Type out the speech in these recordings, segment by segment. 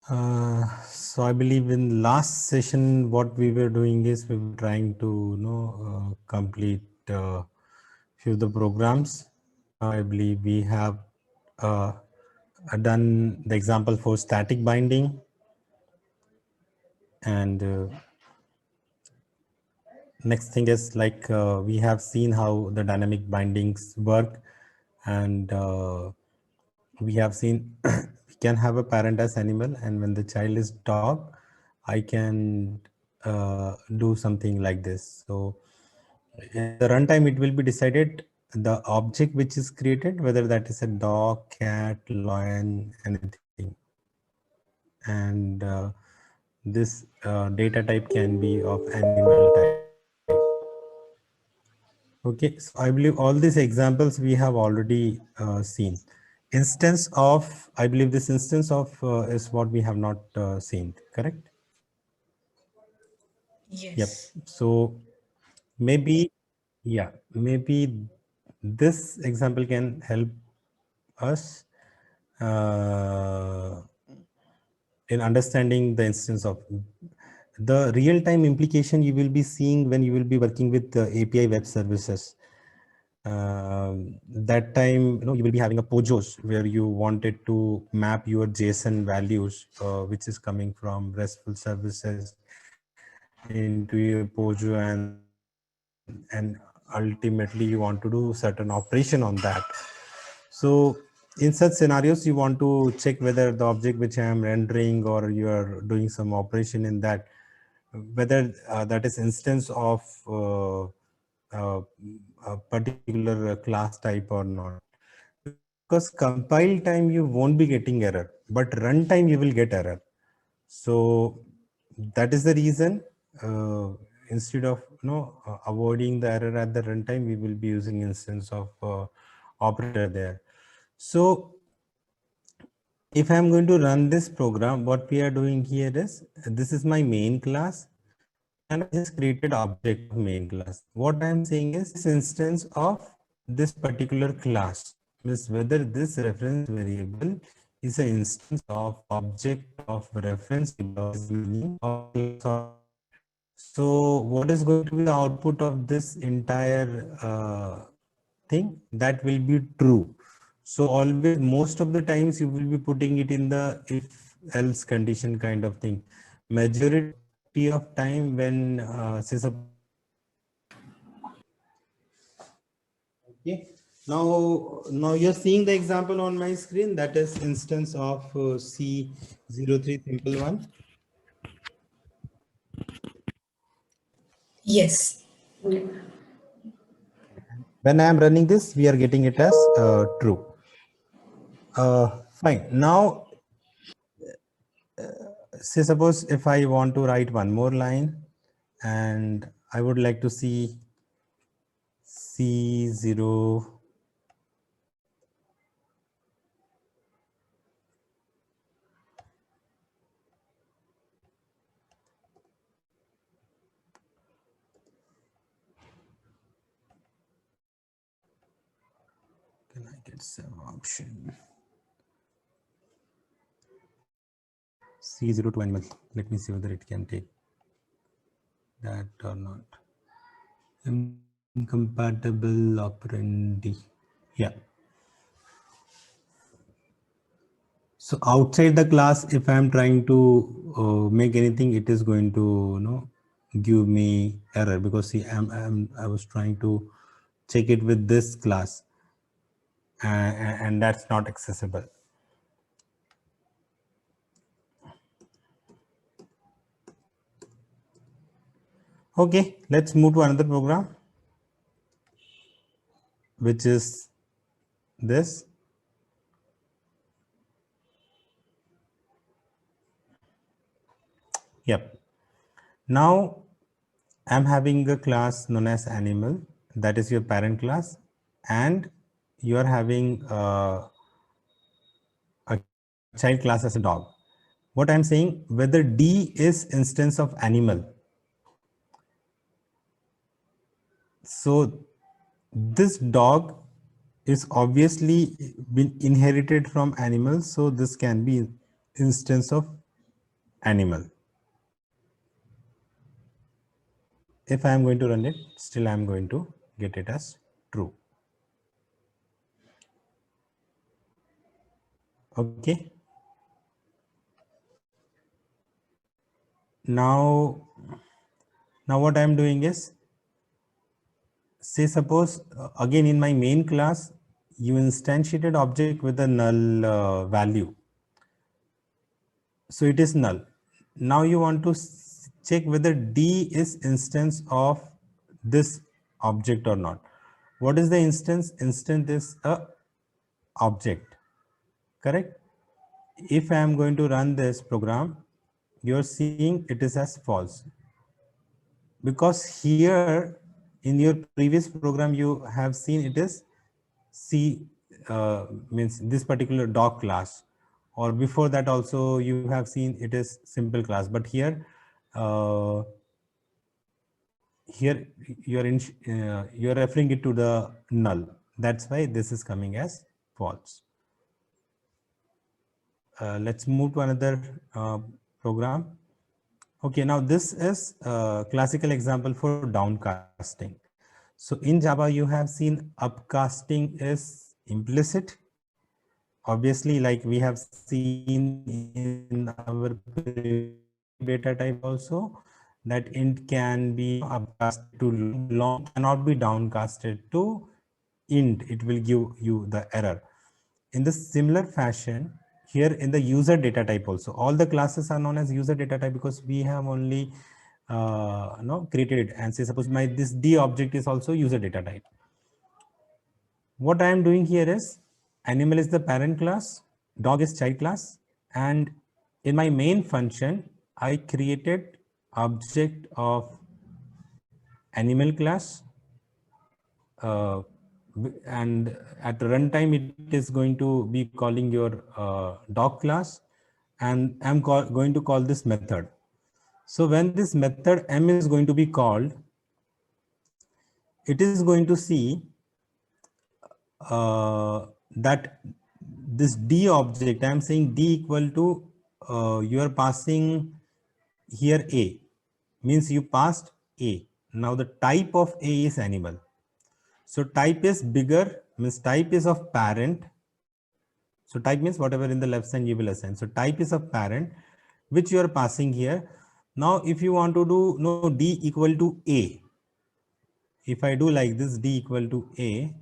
So I believe in last session, what we were doing is we were trying to complete few of the programs. I believe we have done the example for static binding, and next thing is like we have seen how the dynamic bindings work, and we have seen we can have a parent as animal, and when the child is dog, I can do something like this. So in the runtime, it will be decided the object which is created, whether that is a dog, cat, lion, anything. And this data type can be of animal type. Okay, so I believe all these examples we have already seen. Instance of, I believe this instance of is what we have not seen, correct? Yep. Yes. So maybe, yeah, maybe this example can help us in understanding the instance of the real-time implication you will be seeing when you will be working with the API web services. That time, you will be having a POJOs where you wanted to map your JSON values, which is coming from RESTful services into your POJO, and ultimately you want to do certain operation on that. So in such scenarios, you want to check whether the object which I am rendering or you are doing some operation in that, whether that is instance of a particular class type or not. Because compile time you won't be getting error, but runtime you will get error. So that is the reason instead of avoiding the error at the runtime, we will be using instance of operator there. So if I'm going to run this program, what we are doing here is, this is my main class, and I just created object of main class. What I'm saying is this instance of this particular class is whether this reference variable is an instance of object of reference meaning of class. So what is going to be the output of this entire thing? That will be true. So always, most of the times you will be putting it in the if else condition kind of thing. Majority of time when say okay, now you're seeing the example on my screen, that is instance of C03 simple one. Yes. When I am running this, we are getting it as true. Fine. Now, say suppose if I want to write one more line, and I would like to see C0. Can I get some option? C0 to animal. Let me see whether it can take that or not. Incompatible operandi. Yeah. So outside the class, if I'm trying to make anything, it is going to give me error, because see, I was trying to check it with this class, and that's not accessible. Okay, let's move to another program, which is this. Yep. Now I'm having a class known as animal, that is your parent class, and you are having a child class as a dog. What I'm saying, whether D is instance of animal. So this dog is obviously been inherited from animals, so this can be instance of animal. If I am going to run it, still I am going to get it as true. Okay. Now what I am doing is, say suppose again in my main class, you instantiated object with a null value. So it is null. Now you want to check whether D is instance of this object or not. What is the instance? Instance is a object, correct? If I am going to run this program, you're seeing it is as false, because here in your previous program you have seen it is C, means this particular dog class, or before that also you have seen it is simple class, but here uh, here you are referring it to the null. That's why this is coming as false. Let's move to another program. Okay, now this is a classical example for downcasting. So in Java, you have seen upcasting is implicit. Obviously, like we have seen in our data type also, that int can be upcasted to long, cannot be downcasted to int. It will give you the error. In the similar fashion, here in the user data type also, all the classes are known as user data type because we have only created it. And say suppose this D object is also user data type. What I am doing here is, animal is the parent class, dog is child class, and in my main function, I created object of animal class, and at runtime it is going to be calling your dog class, and I'm going to call this method. So when this method m is going to be called, it is going to see that this D object, I'm saying D equal to, you are passing here A, means you passed A. Now the type of A is animal. So type is bigger, means type is of parent. So type means whatever in the left side you will assign. So type is of parent, which you are passing here. Now if you want to do D equal to A, if I do like this, D equal to A,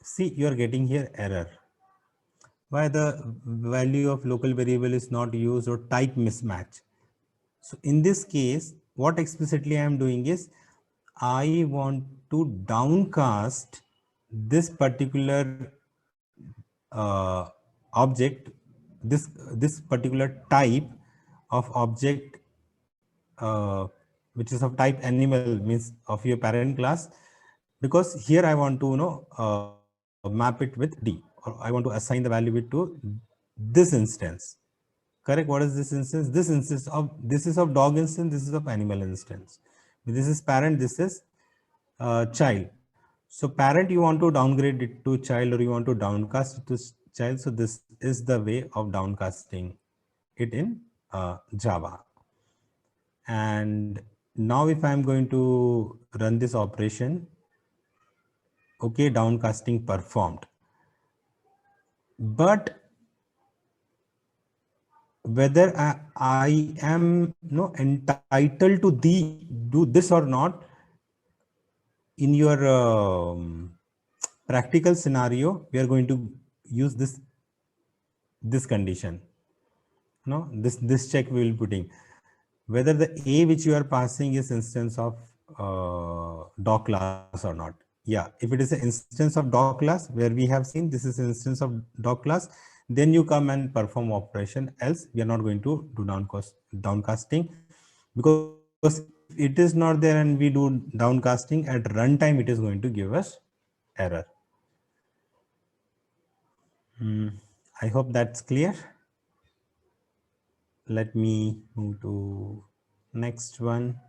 see you are getting here error. Why? The value of local variable is not used, or type mismatch. So in this case, what explicitly I am doing is, I want to downcast this particular object, this particular type of object, which is of type animal, means of your parent class, because here I want to map it with D, or I want to assign the value to this instance. Correct? What is this instance? This is of dog instance, this is of animal instance. This is parent, this is child. So parent you want to downgrade it to child, or you want to downcast it to child. So this is the way of downcasting it in Java. And now if I'm going to run this operation, okay, downcasting performed. But whether I am entitled to do this or not, in your practical scenario, we are going to use this condition. This check we will putting whether the A which you are passing is instance of dog class or not. Yeah, if it is an instance of dog class, where we have seen this is an instance of dog class, then you come and perform operation, else we are not going to do downcasting, because if it is not there and we do downcasting at runtime, it is going to give us error. I hope that's clear. Let me move to next one.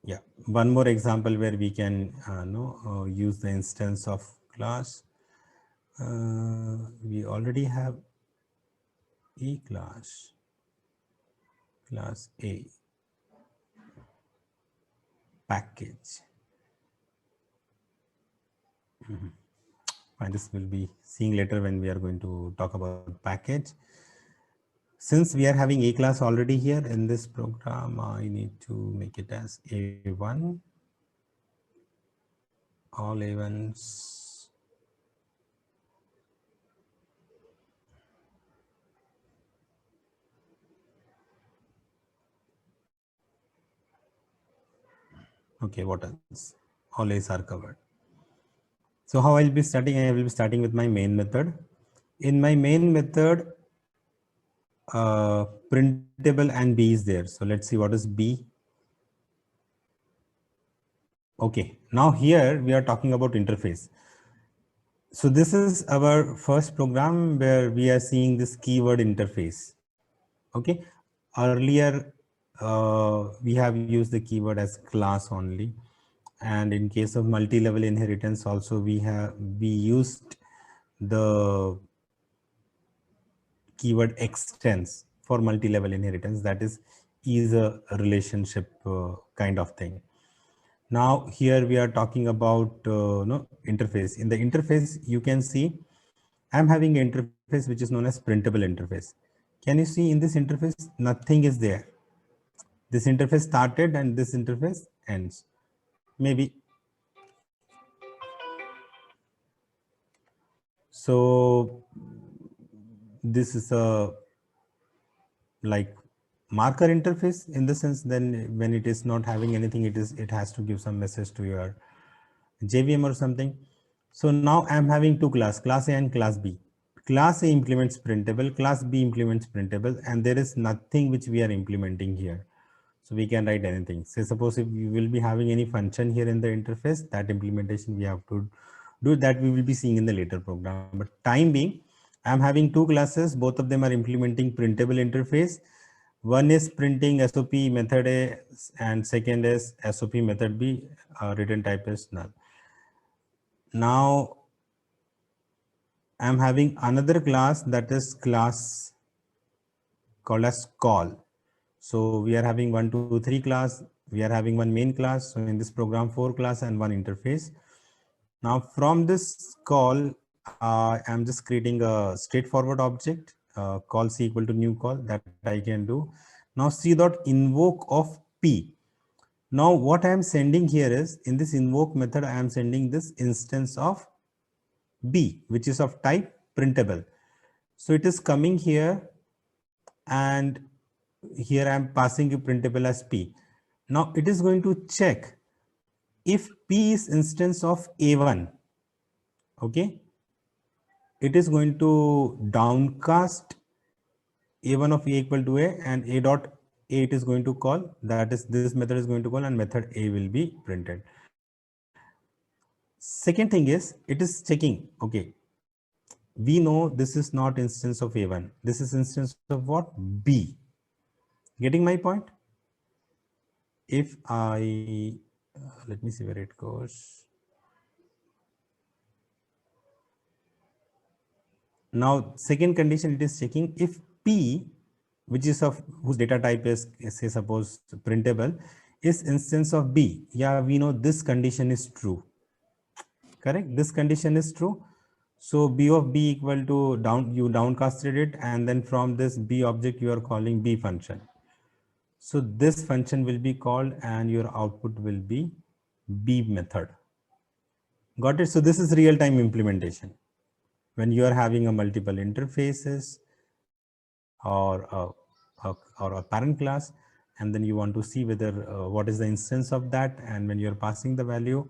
Yeah, one more example where we can use the instance of class. We already have a class A package. And this will be seeing later when we are going to talk about package. Since we are having a class already here in this program, I need to make it as A1, all A1s. Okay, what else? All A's are covered. So how I'll be starting? I will be starting with my main method. In my main method, printable and B is there. So let's see what is B. Okay, now here we are talking about interface. So this is our first program where we are seeing this keyword interface. Okay, earlier we have used the keyword as class only, and in case of multi-level inheritance also we used the keyword extends for multi-level inheritance, that is a relationship kind of thing. Now here we are talking about interface. In the interface you can see I'm having an interface which is known as printable interface. Can you see in this interface nothing is there? This interface started and this interface ends. Maybe so this is a like marker interface in the sense, then when it is not having anything, it has to give some message to your JVM or something. So now I'm having two class A and class B. Class A implements printable, class B implements printable, and there is nothing which we are implementing here. So we can write anything. Say suppose if you will be having any function here in the interface, that implementation we have to do, that we will be seeing in the later program. But time being, I'm having two classes, both of them are implementing printable interface. One is printing SOP method A and second is SOP method B, return type is null. Now I'm having another class, that is class called as call. So we are having 1, 2, 3 class. We are having one main class. So in this program, 4 class and one interface. Now from this call, I'm just creating a straightforward object, call C equal to new call, that I can do. Now C dot invoke of P. Now what I am sending here is, in this invoke method, I am sending this instance of B, which is of type printable. So it is coming here, and here I am passing a printable as P. Now it is going to check if P is instance of A1. Okay, it is going to downcast A1 of A equal to A, and A dot A it is going to call, that is this method is going to call, and method A will be printed. Second thing is, it is checking, okay, we know this is not instance of A1, this is instance of what? B. Getting my point? If I let me see where it goes. Now second condition, it is checking if P, which is of whose data type is, say suppose printable, is instance of B. Yeah, we know this condition is true. Correct, this condition is true. So B of B equal to you downcasted it, and then from this B object you are calling B function. So this function will be called and your output will be B method. Got it? So this is real-time implementation. When you are having a multiple interfaces or a parent class, and then you want to see whether what is the instance of that, and when you're passing the value,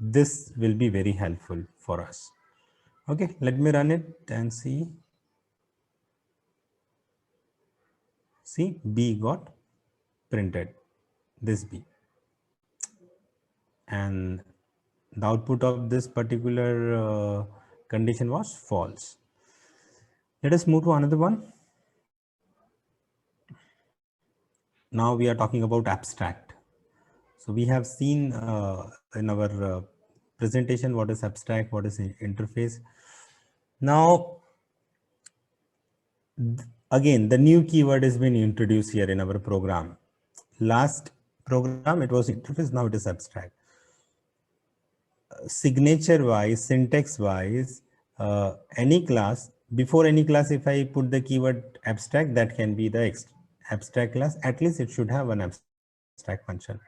this will be very helpful for us. Okay, let me run it and see. See, B got printed, this B, and the output of this particular condition was false. Let us move to another one. Now we are talking about abstract. So we have seen in our presentation, what is abstract, what is interface. Now, again, the new keyword has been introduced here in our program. Last program, it was interface, now it is abstract. Signature wise, syntax wise, any class, before any class, if I put the keyword abstract, that can be the abstract class. At least it should have an abstract function.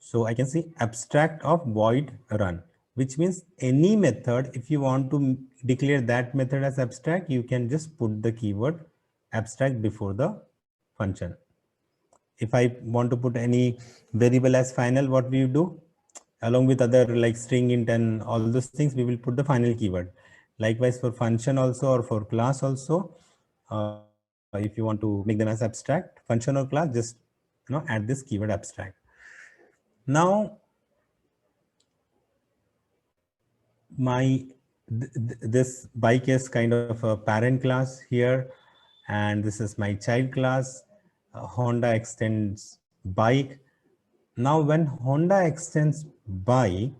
So I can see abstract of void run, which means any method, if you want to declare that method as abstract, you can just put the keyword abstract before the function. If I want to put any variable as final, what we do? Along with other like string int and all those things, we will put the final keyword. Likewise for function also, or for class also, if you want to make them as abstract, function or class, just add this keyword abstract. Now this bike is kind of a parent class here, and this is my child class. Honda extends bike. Now when Honda extends bike,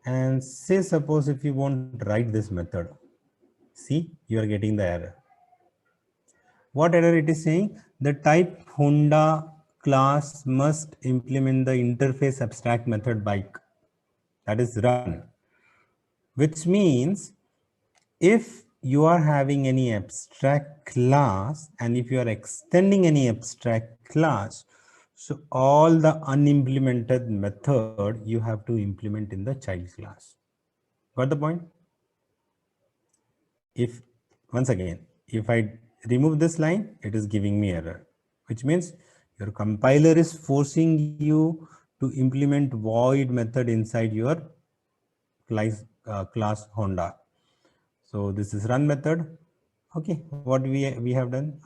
and say suppose if you won't write this method, see, you are getting the error. What error it is saying? The type Honda class must implement the interface abstract method bike, that is run, which means if you are having any abstract class and if you are extending any abstract class, so all the unimplemented method you have to implement in the child class. Got the point? If once again, if I remove this line, it is giving me error, which means your compiler is forcing you to implement void method inside your class Honda. So this is run method. Okay, what we have done,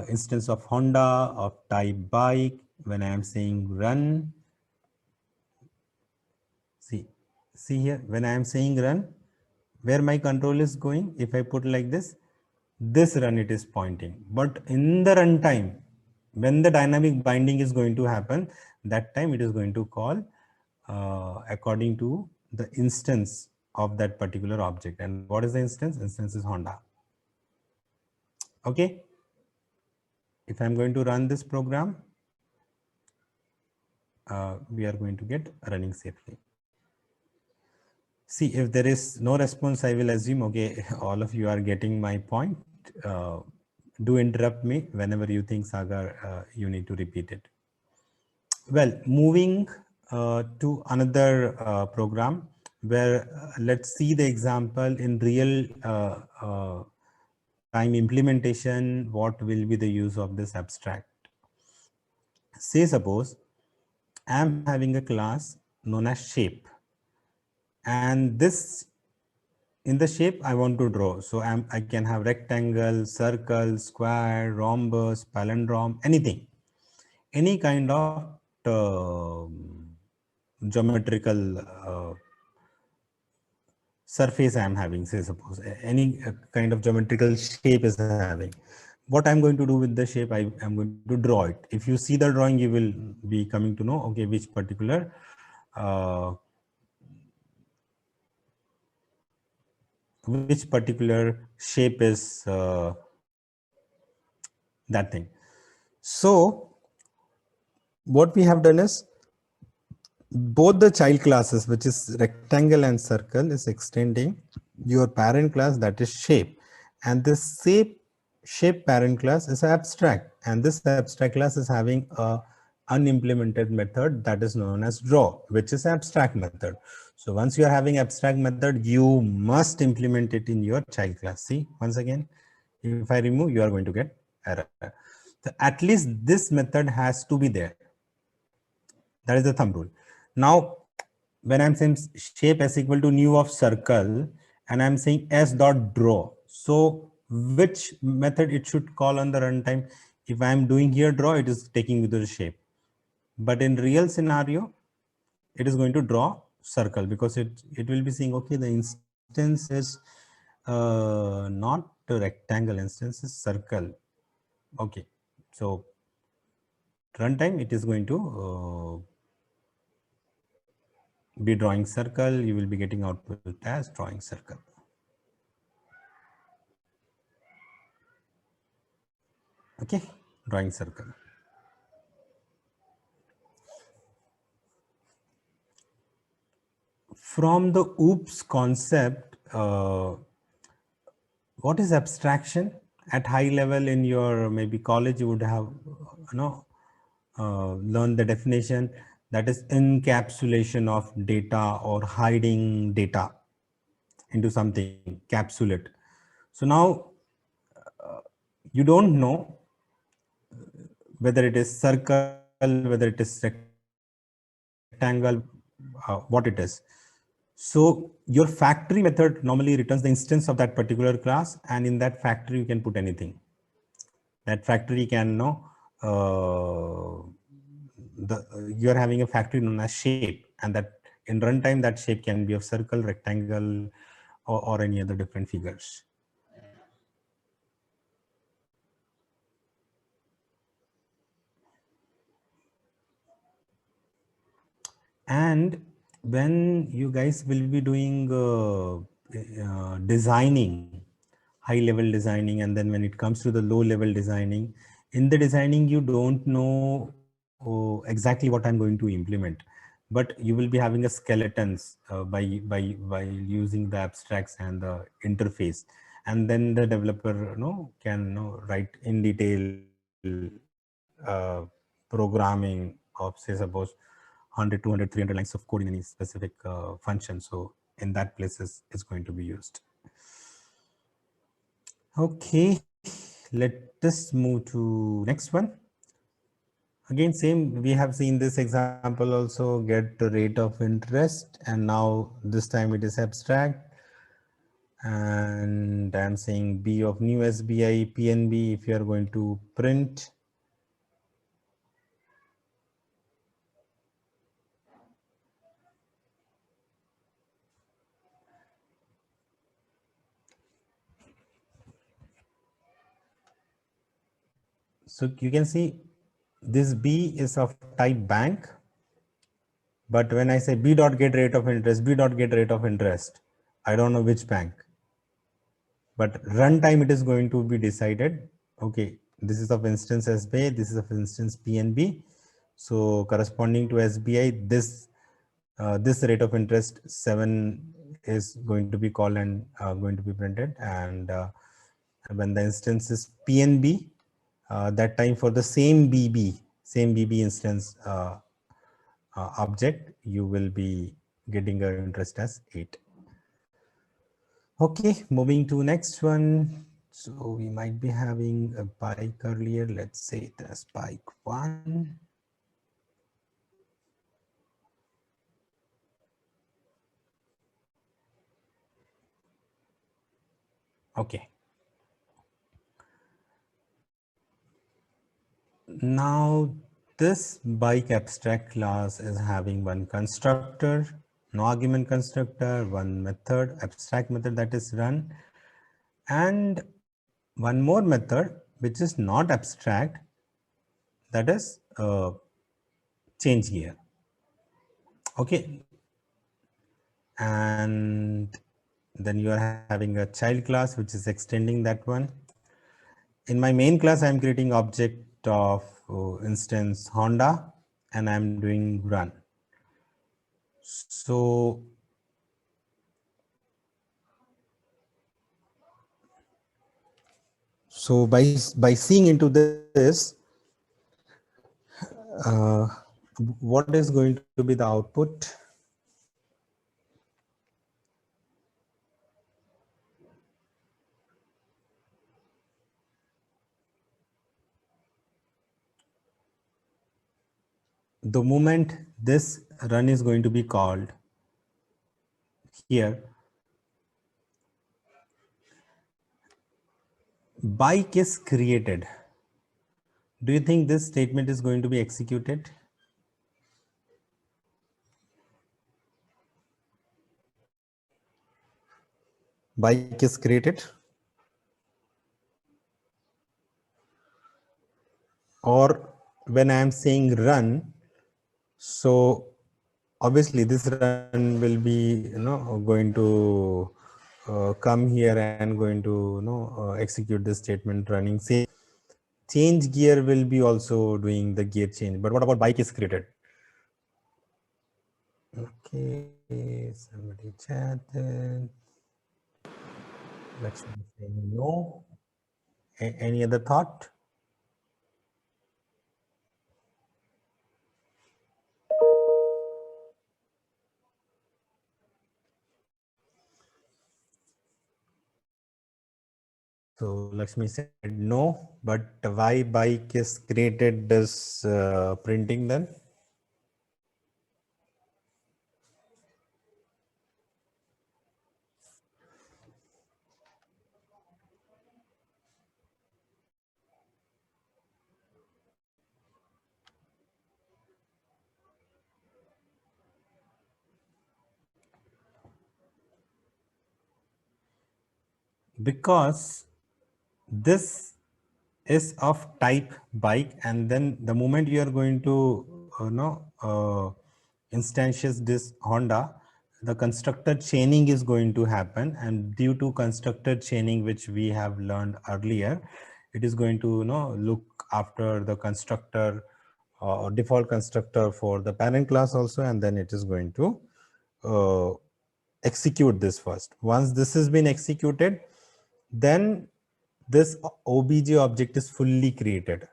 instance of Honda of type bike. When I am saying run, see here, when I am saying run, where my control is going, if I put like this run it is pointing. But in the runtime, when the dynamic binding is going to happen, that time it is going to call according to the instance of that particular object. And what is the instance? Instance is Honda. Okay. If I'm going to run this program, we are going to get running safely. See, if there is no response, I will assume, okay, all of you are getting my point. Do interrupt me whenever you think, Sagar, you need to repeat it. Well, moving to another program where let's see the example in real time implementation, what will be the use of this abstract. Say suppose I'm having a class known as shape, and this in the shape I want to draw. So I can have rectangle, circle, square, rhombus, palindrome, anything, any kind of geometrical surface I am having. Say suppose any kind of geometrical shape is having. What I'm going to do with the shape, I am going to draw it. If you see the drawing, you will be coming to know, okay, which particular shape is that thing. So what we have done is both the child classes, which is rectangle and circle, is extending your parent class, that is shape, and this shape parent class is abstract, and this abstract class is having a unimplemented method that is known as draw, which is abstract method. So once you are having abstract method, you must implement it in your child class. See, once again, if I remove, you are going to get error. So at least this method has to be there. That is the thumb rule. Now, when I'm saying shape s equal to new of circle, and I'm saying s dot draw, so which method it should call on the runtime? If I'm doing here draw, it is taking me to the shape. But in real scenario, it is going to draw circle, because it will be saying, okay, the instance is not a rectangle, instance is circle. Okay, so at runtime it is going to be drawing circle, you will be getting output as drawing circle. Okay, drawing circle. From the OOPS concept, what is abstraction? At high level in your maybe college, you would have learned the definition, that is encapsulation of data or hiding data into something, capsulate. So now you don't know whether it is circle, whether it is rectangle, what it is. So your factory method normally returns the instance of that particular class, and in that factory you can put anything. That factory can know you are having a factory known as shape, and that in runtime that shape can be of circle, rectangle, or any other different figures. And when you guys will be doing designing, high level designing, and then when it comes to the low level designing, in the designing you don't know exactly what I'm going to implement, but you will be having a skeletons by using the abstracts and the interface, and then the developer can write in detail programming of, say, suppose 100, 200, 300 lines of code in any specific function. So in that places is going to be used. Okay, let us move to next one. Again, same, we have seen this example also, get the rate of interest, and now this time it is abstract. And I'm saying B of new SBI PNB, if you are going to print. So you can see this B is of type bank, but when I say B dot get rate of interest, B dot get rate of interest, I don't know which bank, but runtime it is going to be decided. Okay, this is of instance SBI, this is of instance PNB. So corresponding to SBI, this rate of interest 7 is going to be called and going to be printed. And when the instance is PNB, that time for the same BB instance object, you will be getting an interest as 8. Okay, moving to next one. So we might be having a bike earlier. Let's say it as bike 1. Okay. Now this bike abstract class is having one constructor, no argument constructor, one method, abstract method that is run, and one more method which is not abstract, that is change gear. Okay, and then you are having a child class which is extending that one. In my main class, I am creating object of instance Honda, and I am doing run. So by seeing into this, what is going to be the output? The moment this run is going to be called here, bike is created. Do you think this statement is going to be executed? Bike is created, or when I am saying run, so obviously this run will be, going to come here and going to, execute the statement running. Same change gear will be also doing the gear change. But what about bike is created? Okay, somebody chatted. Let's say no. Any other thought? So Lakshmi said no, but why bike is created this printing then? Because this is of type bike, and then the moment you are going to instantiate this Honda, the constructor chaining is going to happen, and due to constructor chaining, which we have learned earlier, it is going to look after the constructor or default constructor for the parent class also, and then it is going to execute this first. Once this has been executed, then this obj object is fully created.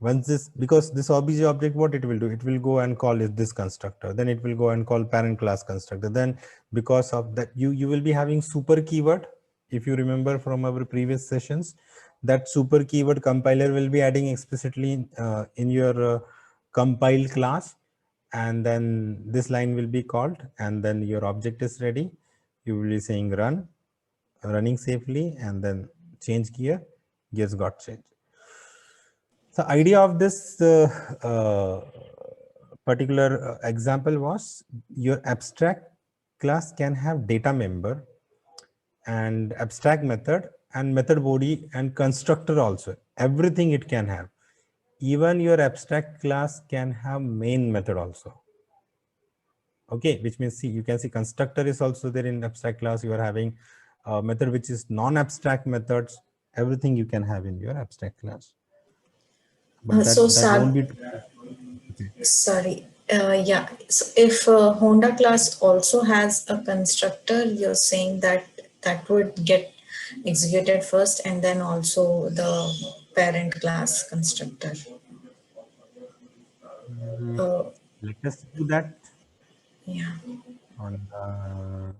Once this, because this obj object, what it will do, it will go and call this constructor, then it will go and call parent class constructor. Then because of that, you will be having super keyword. If you remember from our previous sessions, that super keyword compiler will be adding explicitly in your compile class, and then this line will be called, and then your object is ready. You will be saying run, running safely, and then change gear, gears got changed. The idea of this particular example was your abstract class can have data member and abstract method and method body and constructor also. Everything it can have. Even your abstract class can have main method also. Okay, which means, see, you can see constructor is also there in abstract class. You are having a method which is non-abstract methods. Everything you can have in your abstract class. But that won't be true. Sorry. Yeah. So if Honda class also has a constructor, you're saying that that would get executed first and then also the parent class constructor. Mm, Uh, let us do that yeah. on the,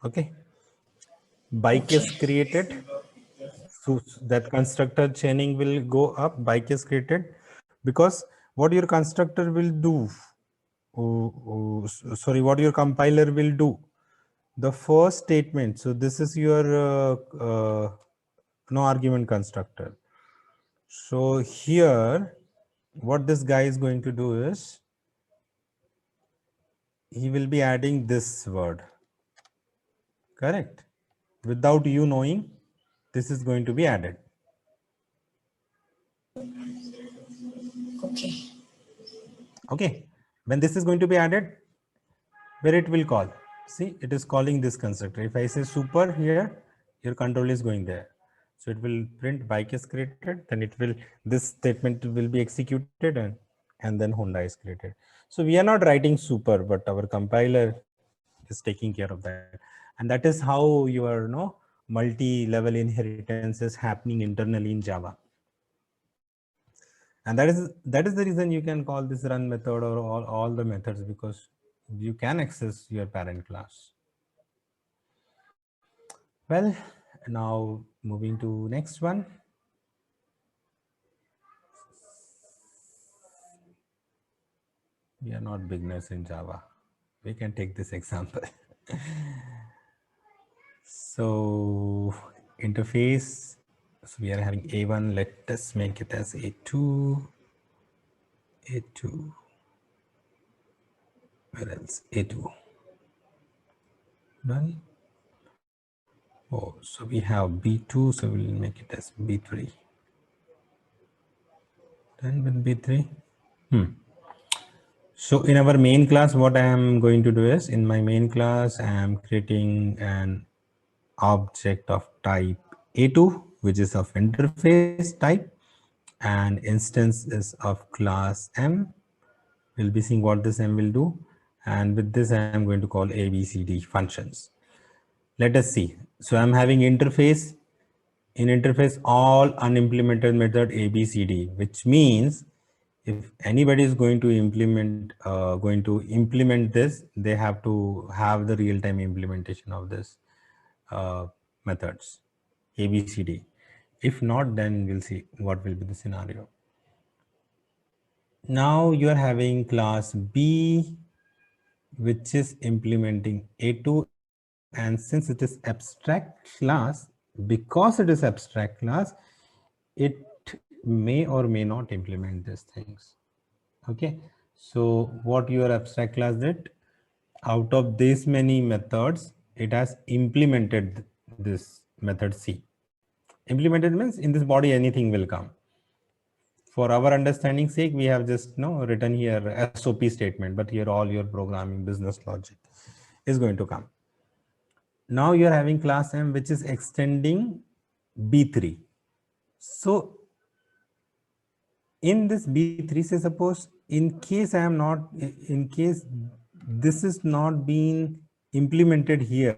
okay. Bike Okay. is created. So that constructor chaining will go up. Bike is created because what your constructor will do, sorry, what your compiler will do. The first statement. So this is your no argument constructor. So here, what this guy is going to do is he will be adding this word. Correct. Without you knowing, this is going to be added. Okay. Okay. When this is going to be added, where it will call. See, it is calling this constructor. If I say super here, your control is going there. So it will print bike is created, then it will, this statement will be executed, and then Honda is created. So we are not writing super, but our compiler is taking care of that. And that is how your multi-level inheritance is happening internally in Java. And that is the reason you can call this run method or all the methods, because you can access your parent class. Well, now moving to next one. We are not beginners in Java. We can take this example. So interface, so we are having A1, let us make it as A2, A2. Where else? A2. Done. Oh, so we have B2, so we'll make it as B3. Done with B3. So in our main class, what I am going to do is, in my main class, I am creating an object of type A2, which is of interface type, and instance is of class M. We'll be seeing what this M will do. And with this, I am going to call ABCD functions. Let us see. So I'm having interface. In interface, all unimplemented method ABCD, which means if anybody is going to implement this, they have to have the real-time implementation of this methods ABCD. If not, then we'll see what will be the scenario. Now you are having class B, which is implementing A2, and since it is abstract class, because it is abstract class, it may or may not implement these things. Okay, so what your abstract class did, out of these many methods, it has implemented this method C. Implemented means in this body anything will come. For our understanding sake, we have just written here SOP statement, but here all your programming business logic is going to come. Now you are having class M, which is extending B3. So in this B3, say suppose in case this is not being implemented here,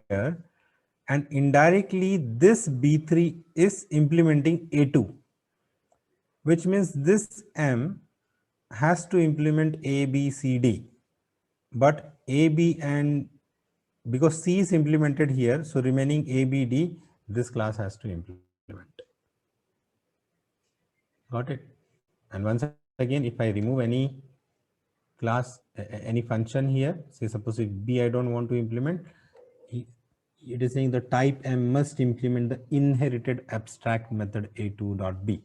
and indirectly this B3 is implementing A2, which means this M has to implement A, B, C, D, but A, B, and because C is implemented here, so remaining A, B, D, this class has to implement. Got it? And once again, if I remove any class, any function here, say suppose if B I don't want to implement, it is saying the type M must implement the inherited abstract method A2.B.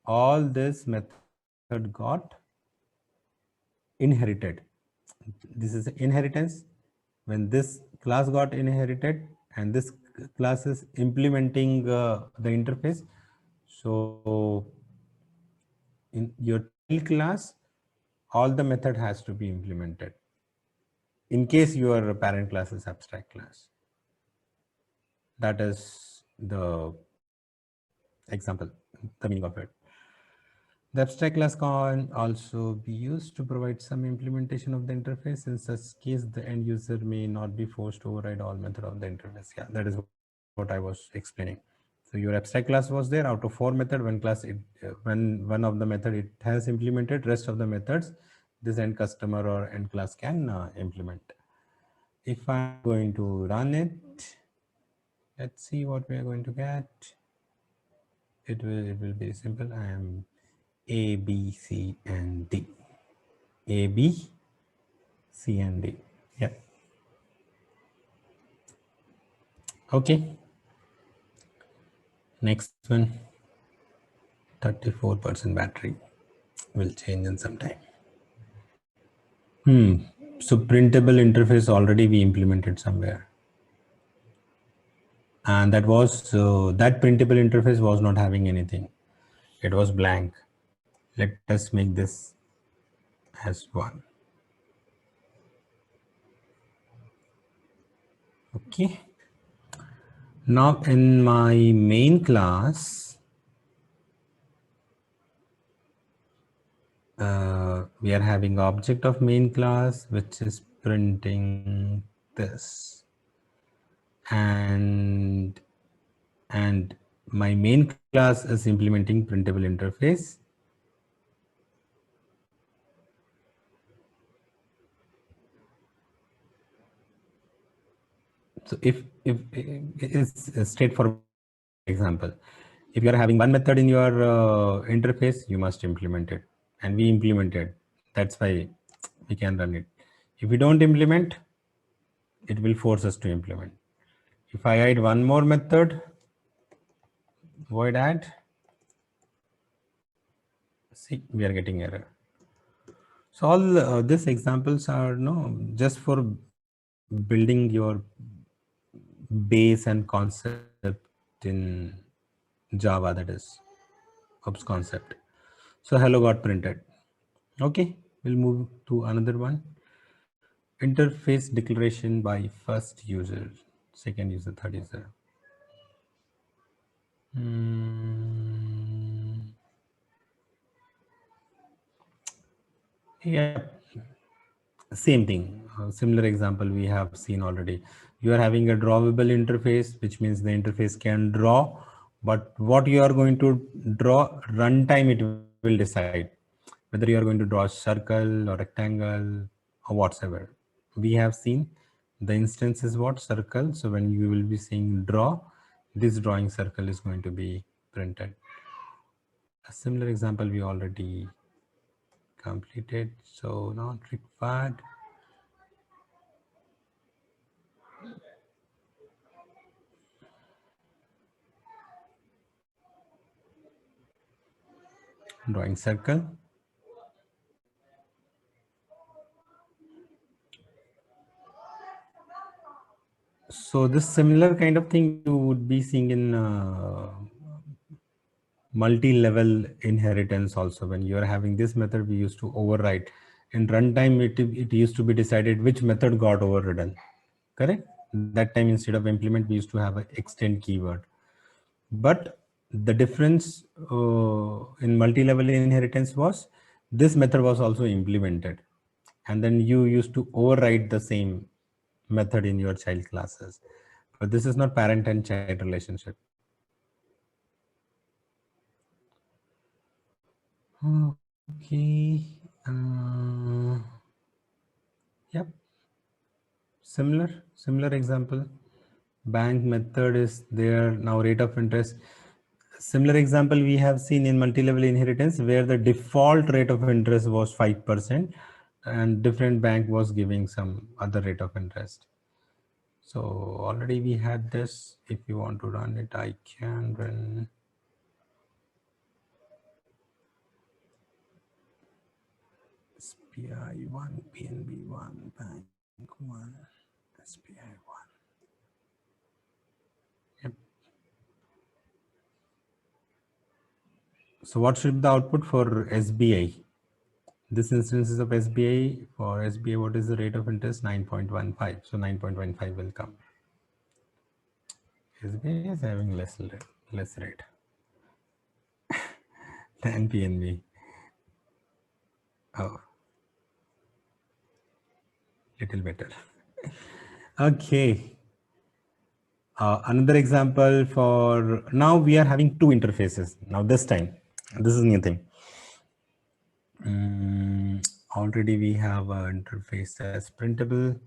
All this method got inherited. This is inheritance. When this class got inherited and this class is implementing the interface, so in your child class, all the method has to be implemented in case your parent class is abstract class. That is the example, the meaning of it. The abstract class can also be used to provide some implementation of the interface. In such case, the end user may not be forced to override all method of the interface. Yeah, that is what I was explaining. So your abstract class was there. Out of 4 methods, when one of the method it has implemented, rest of the methods this end customer or end class can implement. If I'm going to run it, let's see what we are going to get. It will be simple. I am A, B, C, and D. A, B, C, and D. Yeah. Okay. Next one. 34% battery will change in some time. So printable interface already we implemented somewhere. And that was, that printable interface was not having anything. It was blank. Let us make this as 1. Okay. Now in my main class, we are having object of main class, which is printing this. And my main class is implementing printable interface. So if it's a straightforward example, if you are having one method in your interface, you must implement it, and we implemented. That's why we can run it. If we don't implement, it will force us to implement. If I add one more method, void add, See, we are getting error. So all these examples are no just for building your base and concept in Java, that is ops concept. So hello got printed. Okay, we'll move to another one. Interface declaration by first user, second user, third user. Yeah, same thing. Similar example we have seen already. You are having a drawable interface, which means the interface can draw, but what you are going to draw, runtime it will decide whether you are going to draw a circle or rectangle or whatsoever. We have seen the instance is what circle. So when you will be saying draw, this drawing circle is going to be printed. A similar example we already completed, so not required. Drawing circle. So this similar kind of thing you would be seeing in multi-level inheritance also. When you are having this method, we used to override. In runtime, it used to be decided which method got overridden. Correct? That time instead of implement, we used to have an extend keyword. But the difference in multi-level inheritance was this method was also implemented. And then you used to override the same method in your child classes. But this is not parent and child relationship. Okay. Yep. Similar example. Bank method is there. Now rate of interest. Similar example we have seen in multi-level inheritance where the default rate of interest was 5% and different bank was giving some other rate of interest. So already we had this. If you want to run it, I can run. SPI1, PNB1, Bank1, SPI1. Yep. So what should be the output for SBI? This instance is of SBI. For SBI, what is the rate of interest? 9.15. So 9.15 will come. SBI is having less rate than PNB. Oh, little better. Okay. Another example for now we are having two interfaces. Now this time, this is new thing. Already we have an interface as printable.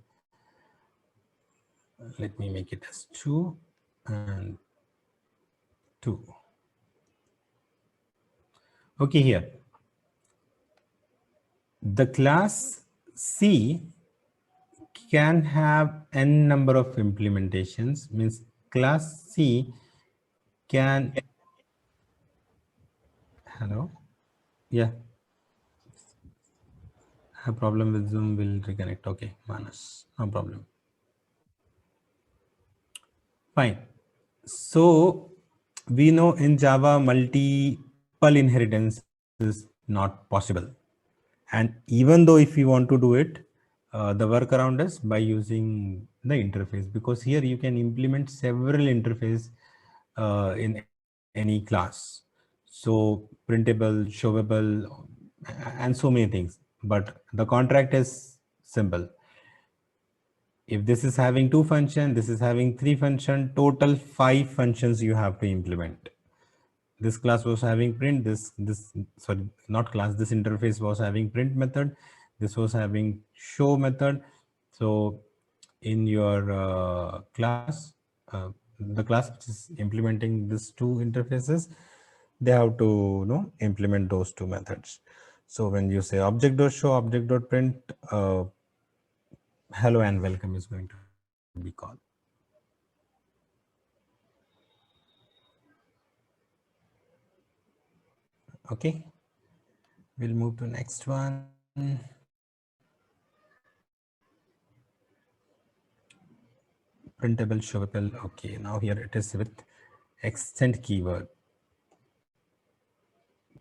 Let me make it as 2 and 2. Okay, here the class C can have n number of implementations. Means class C can. Hello. Yeah. Have problem with Zoom, will reconnect. Okay, Manas, no problem. Fine. So we know in Java multiple inheritance is not possible. And even though if you want to do it, the workaround is by using the interface, because here you can implement several interface in any class. So printable, showable, and so many things. But the contract is simple. If this is having 2 functions, this is having 3 functions, total 5 functions you have to implement. This class was having print, sorry, not class, this interface was having print method, this was having show method. So in your class, the class which is implementing these 2 interfaces, they have to implement those 2 methods. So when you say object.show, object.print, hello and welcome is going to be called. Okay. We'll move to next one. Printable, showable. Okay, now here it is with extend keyword.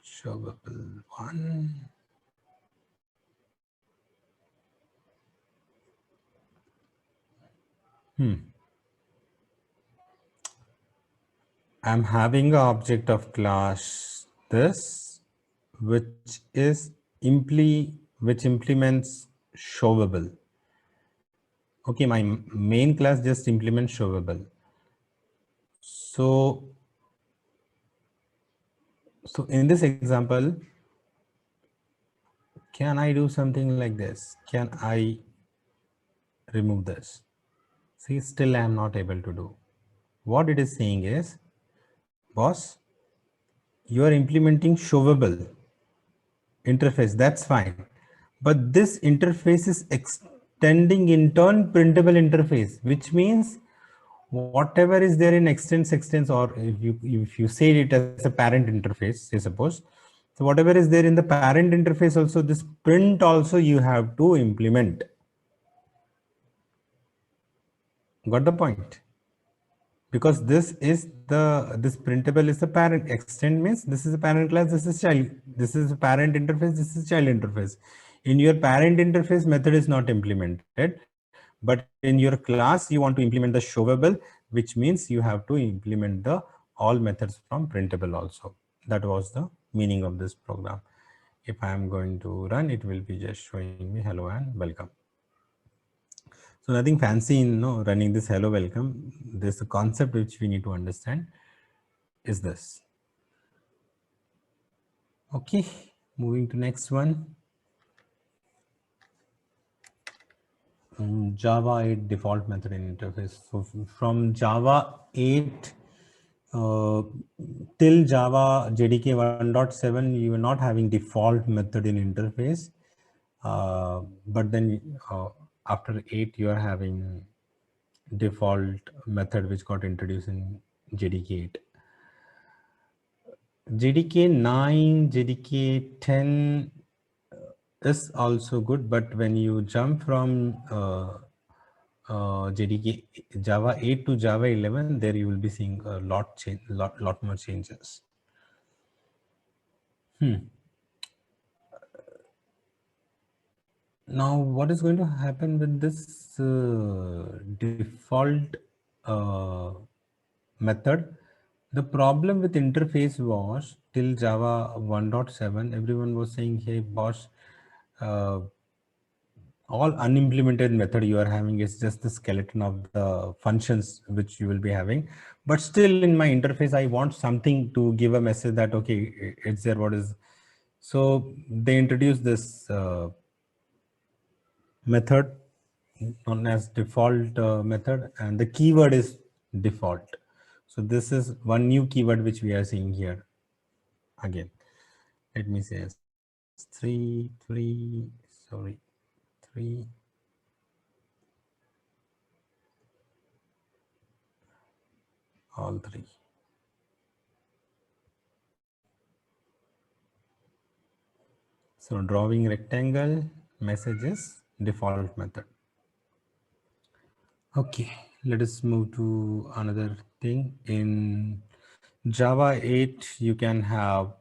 Showable one. I'm having an object of class this, which is which implements showable. Okay, my main class just implements showable. So in this example, can I do something like this? Can I remove this? See, still I am not able to do. What it is saying is, boss, you are implementing showable interface. That's fine. But this interface is extending in turn printable interface, which means whatever is there in extends, or if you say it as a parent interface, say suppose, so whatever is there in the parent interface also, this print also you have to implement. Got the point? Because this printable is the parent. Extend means this is a parent class, this is child, this is a parent interface, this is child interface. In your parent interface, method is not implemented, but in your class you want to implement the showable, which means you have to implement the all methods from printable also. That was the meaning of this program. If I am going to run, it will be just showing me hello and welcome. So nothing fancy in running this hello welcome. There's a concept which we need to understand is this. Okay, moving to next one. Java 8 default method in interface. So from Java 8 till Java JDK 1.7, you are not having default method in interface. But then after 8, you are having default method which got introduced in JDK 8. JDK 9, JDK 10 is also good, but when you jump from JDK Java 8 to Java 11, there you will be seeing a lot more changes. Now, what is going to happen with this default method? The problem with interface was till Java 1.7, everyone was saying, hey, boss, all unimplemented method you are having is just the skeleton of the functions which you will be having. But still in my interface, I want something to give a message that, okay, it's there, what is. So they introduced this method known as default method, and the keyword is default. So this is one new keyword which we are seeing here. Again, let me say 3, all three. So drawing rectangle messages default method. Okay, let us move to another thing. In Java 8, you can have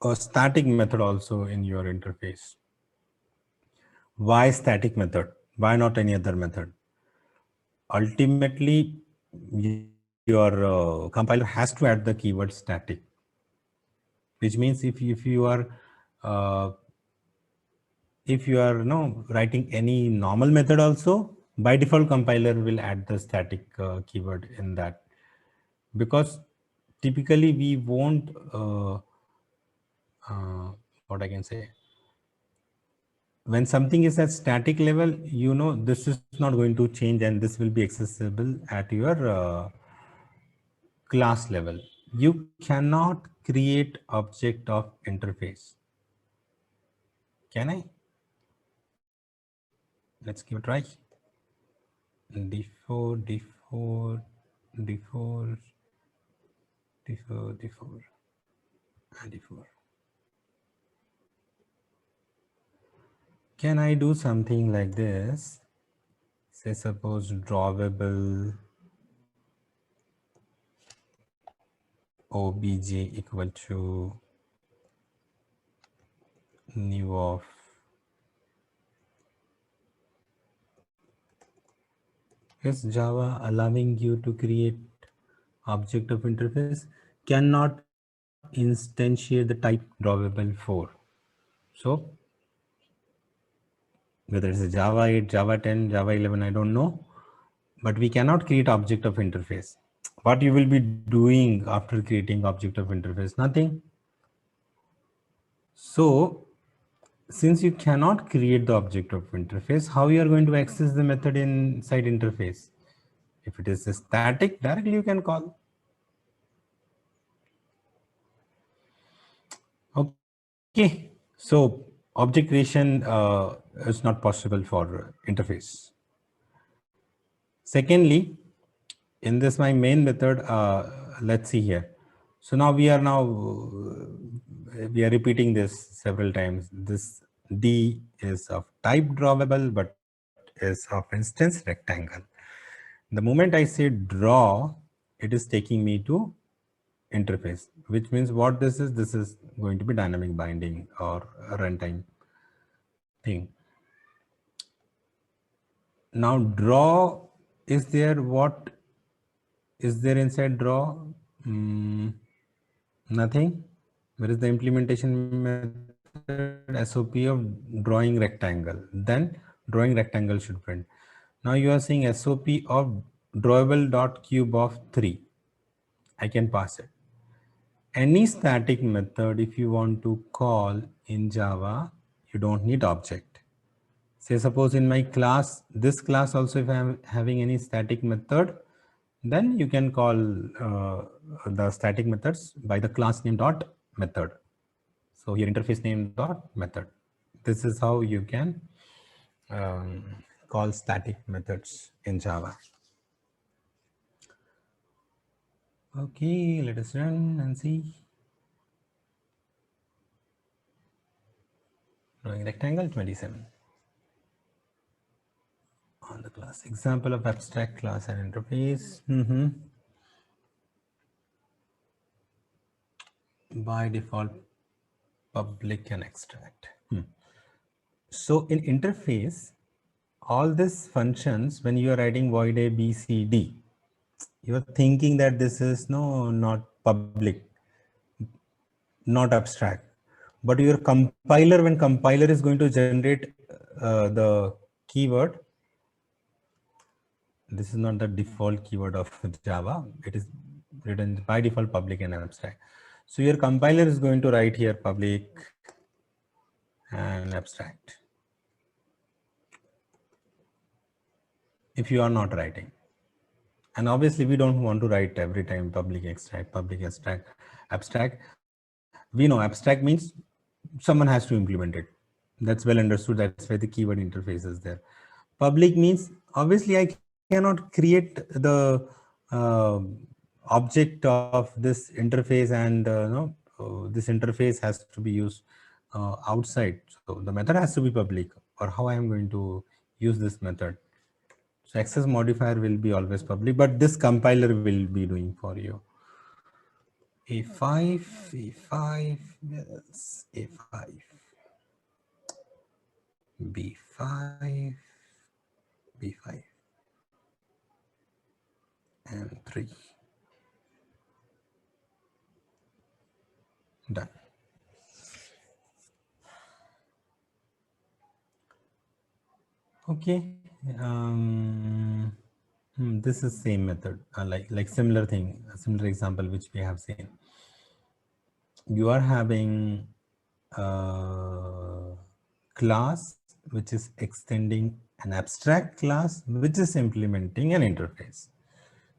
a static method also in your interface. Why static method? Why not any other method? Ultimately, your compiler has to add the keyword static, which means if you are writing any normal method also, by default compiler will add the static keyword in that, because typically we won't what I can say, when something is at static level, this is not going to change and this will be accessible at your class level. You cannot create object of interface. Can I? Let's give it a try. D4, D4, D4, D4, D4, and D4. can I do something like this? Say suppose drawable obj equal to new of is Java allowing you to create object of interface cannot instantiate the type drawable 4. So whether it's a Java 8, Java 10, Java 11, I don't know, but we cannot create object of interface. What you will be doing after creating object of interface? Nothing. So since you cannot create the object of interface, how you are going to access the method inside interface? If it is static, directly you can call. Okay, so object creation is not possible for interface. Secondly, in this my main method, let's see here. So now we are repeating this several times. This D is of type drawable, but is of instance rectangle. The moment I say draw, it is taking me to interface, which means what this is going to be dynamic binding or a runtime thing. Now draw is there. What is there inside draw? Nothing. Where is the implementation method? SOP of drawing rectangle. Then drawing rectangle should print. Now you are seeing SOP of drawable dot cube of 3. I can pass it. Any static method, if you want to call in Java, you don't need object. Say suppose in my class, this class also, if I am having any static method, then you can call the static methods by the class name dot method. So here interface name dot method. This is how you can call static methods in Java. Okay, let us run and see. Drawing rectangle 27. On the class example of abstract class and interface. By default public and extract. So in interface, all these functions, when you are writing void a b c d, you are thinking that this is not public, not abstract, but your compiler, when compiler is going to generate the keyword, this is not the default keyword of Java. It is written by default public and abstract. So your compiler is going to write here public and abstract. If you are not writing, and obviously we don't want to write every time public extract, public abstract, abstract. We know abstract means someone has to implement it. That's well understood. That's why the keyword interface is there. Public means obviously I cannot create the object of this interface, and this interface has to be used outside. So the method has to be public, or how I am going to use this method. So access modifier will be always public, but this compiler will be doing for you. A5, A5, yes, A5, B5, B5, and 3. Done. Okay. This is same method, like similar thing, a similar example which we have seen. You are having a class which is extending an abstract class which is implementing an interface.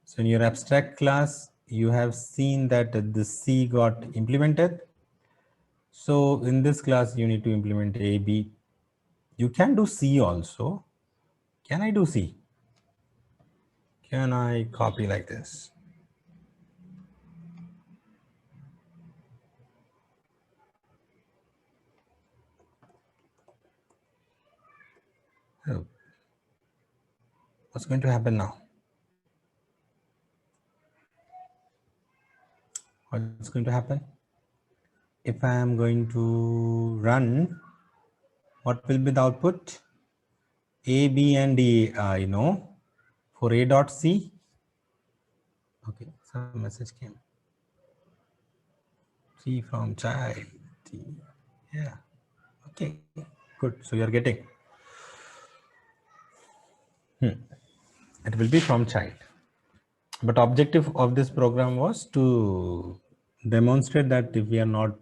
So in your abstract class, you have seen that the C got implemented. So in this class, you need to implement A, B. You can do C also. Can I do C? Can I copy like this? Oh, what's going to happen now? What's going to happen? If I am going to run, what will be the output? A, B, and D, I know. For A dot C, okay, some message came. C from child. Yeah, okay, good. So you're getting. It will be from child. But objective of this program was to demonstrate that if we are not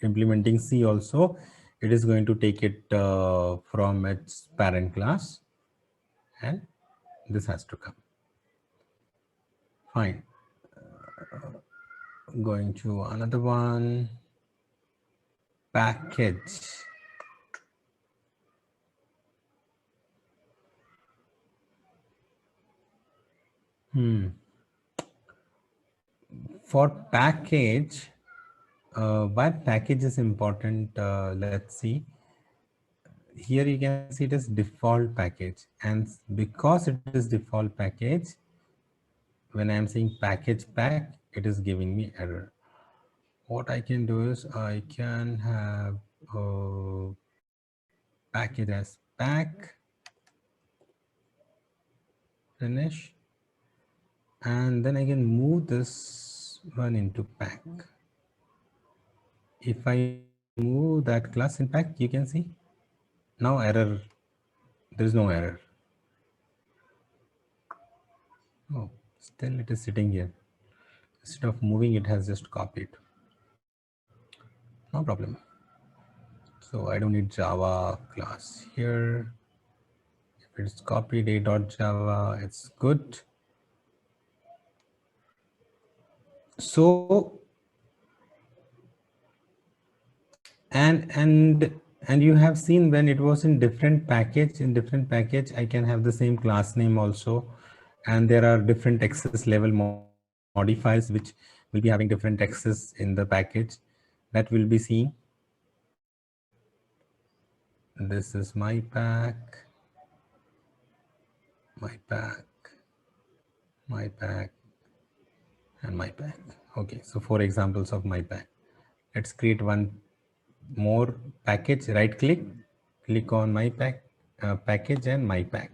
implementing C also, it is going to take it from its parent class, and this has to come. Fine. Going to another one. Package. For package, why package is important? Let's see. Here you can see it is default package, and because it is default package, when I am saying package pack, it is giving me error. What I can do is I can have package as pack finish, and then I can move this one into pack. If I move that class in pack, you can see now error. There is no error. Oh, still it is sitting here. Instead of moving, it has just copied. No problem. So I don't need Java class here. If it's copied a.java, it's good. So and you have seen when it was in different package, I can have the same class name also, and there are different access level modifiers which will be having different access in the package that we'll be seeing. This is my pack, and my pack. Okay, so 4 examples of my pack. Let's create one more package. Right click on my pack, package, and my pack.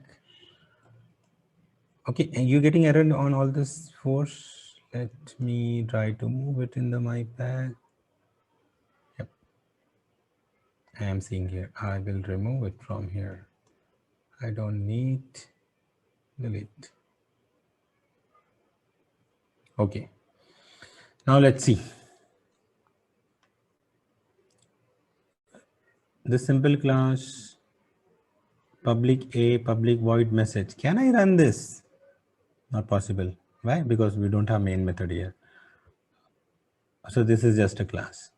Okay, and you're getting error on all this force. Let me try to move it in the my pack. Yep, I am seeing here. I will remove it from here. I don't need delete. Okay, now let's see. The simple class public A public void message. Can I run this? Not possible. Why? Because we don't have main method here. So this is just a class.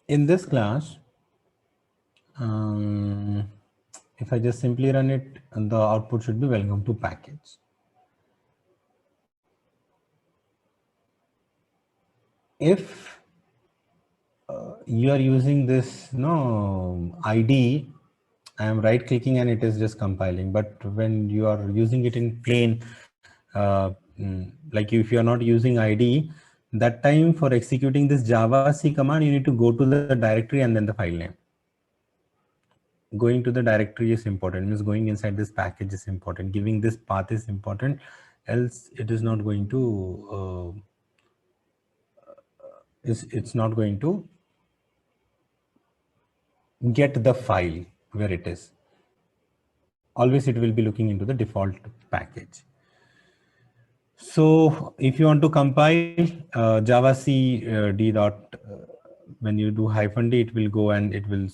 In this class, if I just simply run it, the output should be welcome to package. If you are using this ID, I am right clicking and it is just compiling. But when you are using it in plain, like if you are not using ID, that time for executing this Java C command, you need to go to the directory and then the file name. Going to the directory is important, means going inside this package is important, giving this path is important, else it is not going to it's not going to get the file where it is. Always it will be looking into the default package. So if you want to compile Java C D dot, when you do -d, it will go and it will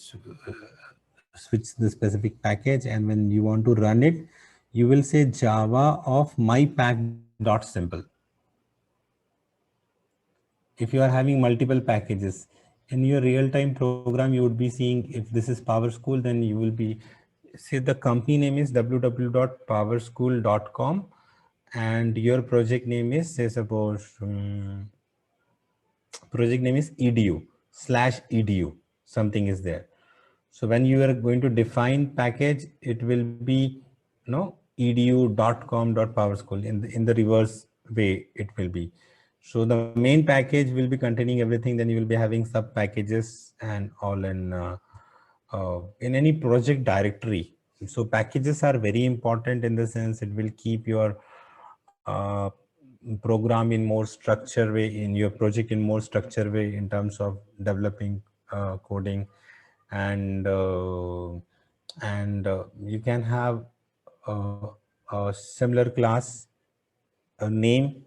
switch the specific package, and when you want to run it, you will say Java of mypack.simple. If you are having multiple packages in your real-time program, you would be seeing, if this is PowerSchool, then you will be, say the company name is www.powerschool.com and your project name is, say suppose project name is edu/edu, something is there. So when you are going to define package, it will be edu.com.powerschool in the reverse way it will be. So the main package will be containing everything. Then you will be having sub packages and all in any project directory. So packages are very important in the sense it will keep your program in more structured way, in your project in more structured way in terms of developing coding, and you can have a similar class name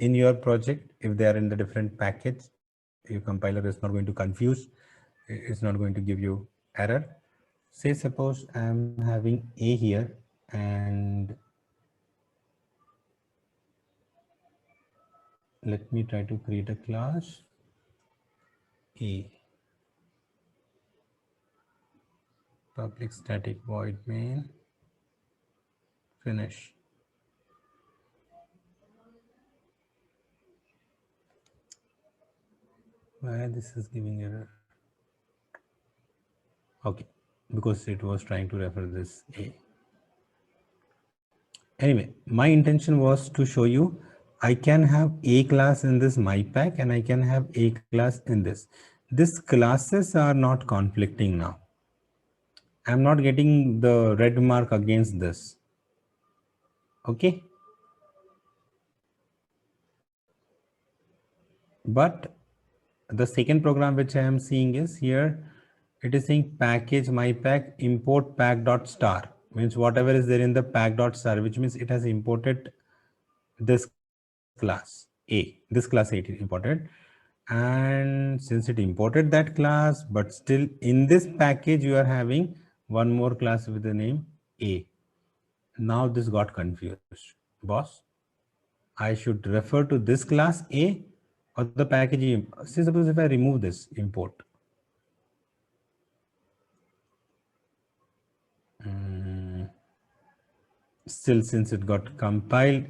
in your project. If they are in the different package, your compiler is not going to confuse, it's not going to give you error. Say suppose I am having a here, and let me try to create a class a, public static void main, finish. Why this is giving error? Okay, because it was trying to refer this a. Anyway, my intention was to show you I can have a class in this mypack and I can have a class in this. These classes are not conflicting now. I'm not getting the red mark against this. Okay. But the second program which I am seeing is here, it is saying package mypack import pack.star, means whatever is there in the pack.star, which means it has imported this class A, this class A it imported. And since it imported that class, but still in this package you are having one more class with the name A. Now this got confused. Boss, I should refer to this class A or the package. See, suppose if I remove this import, still since it got compiled,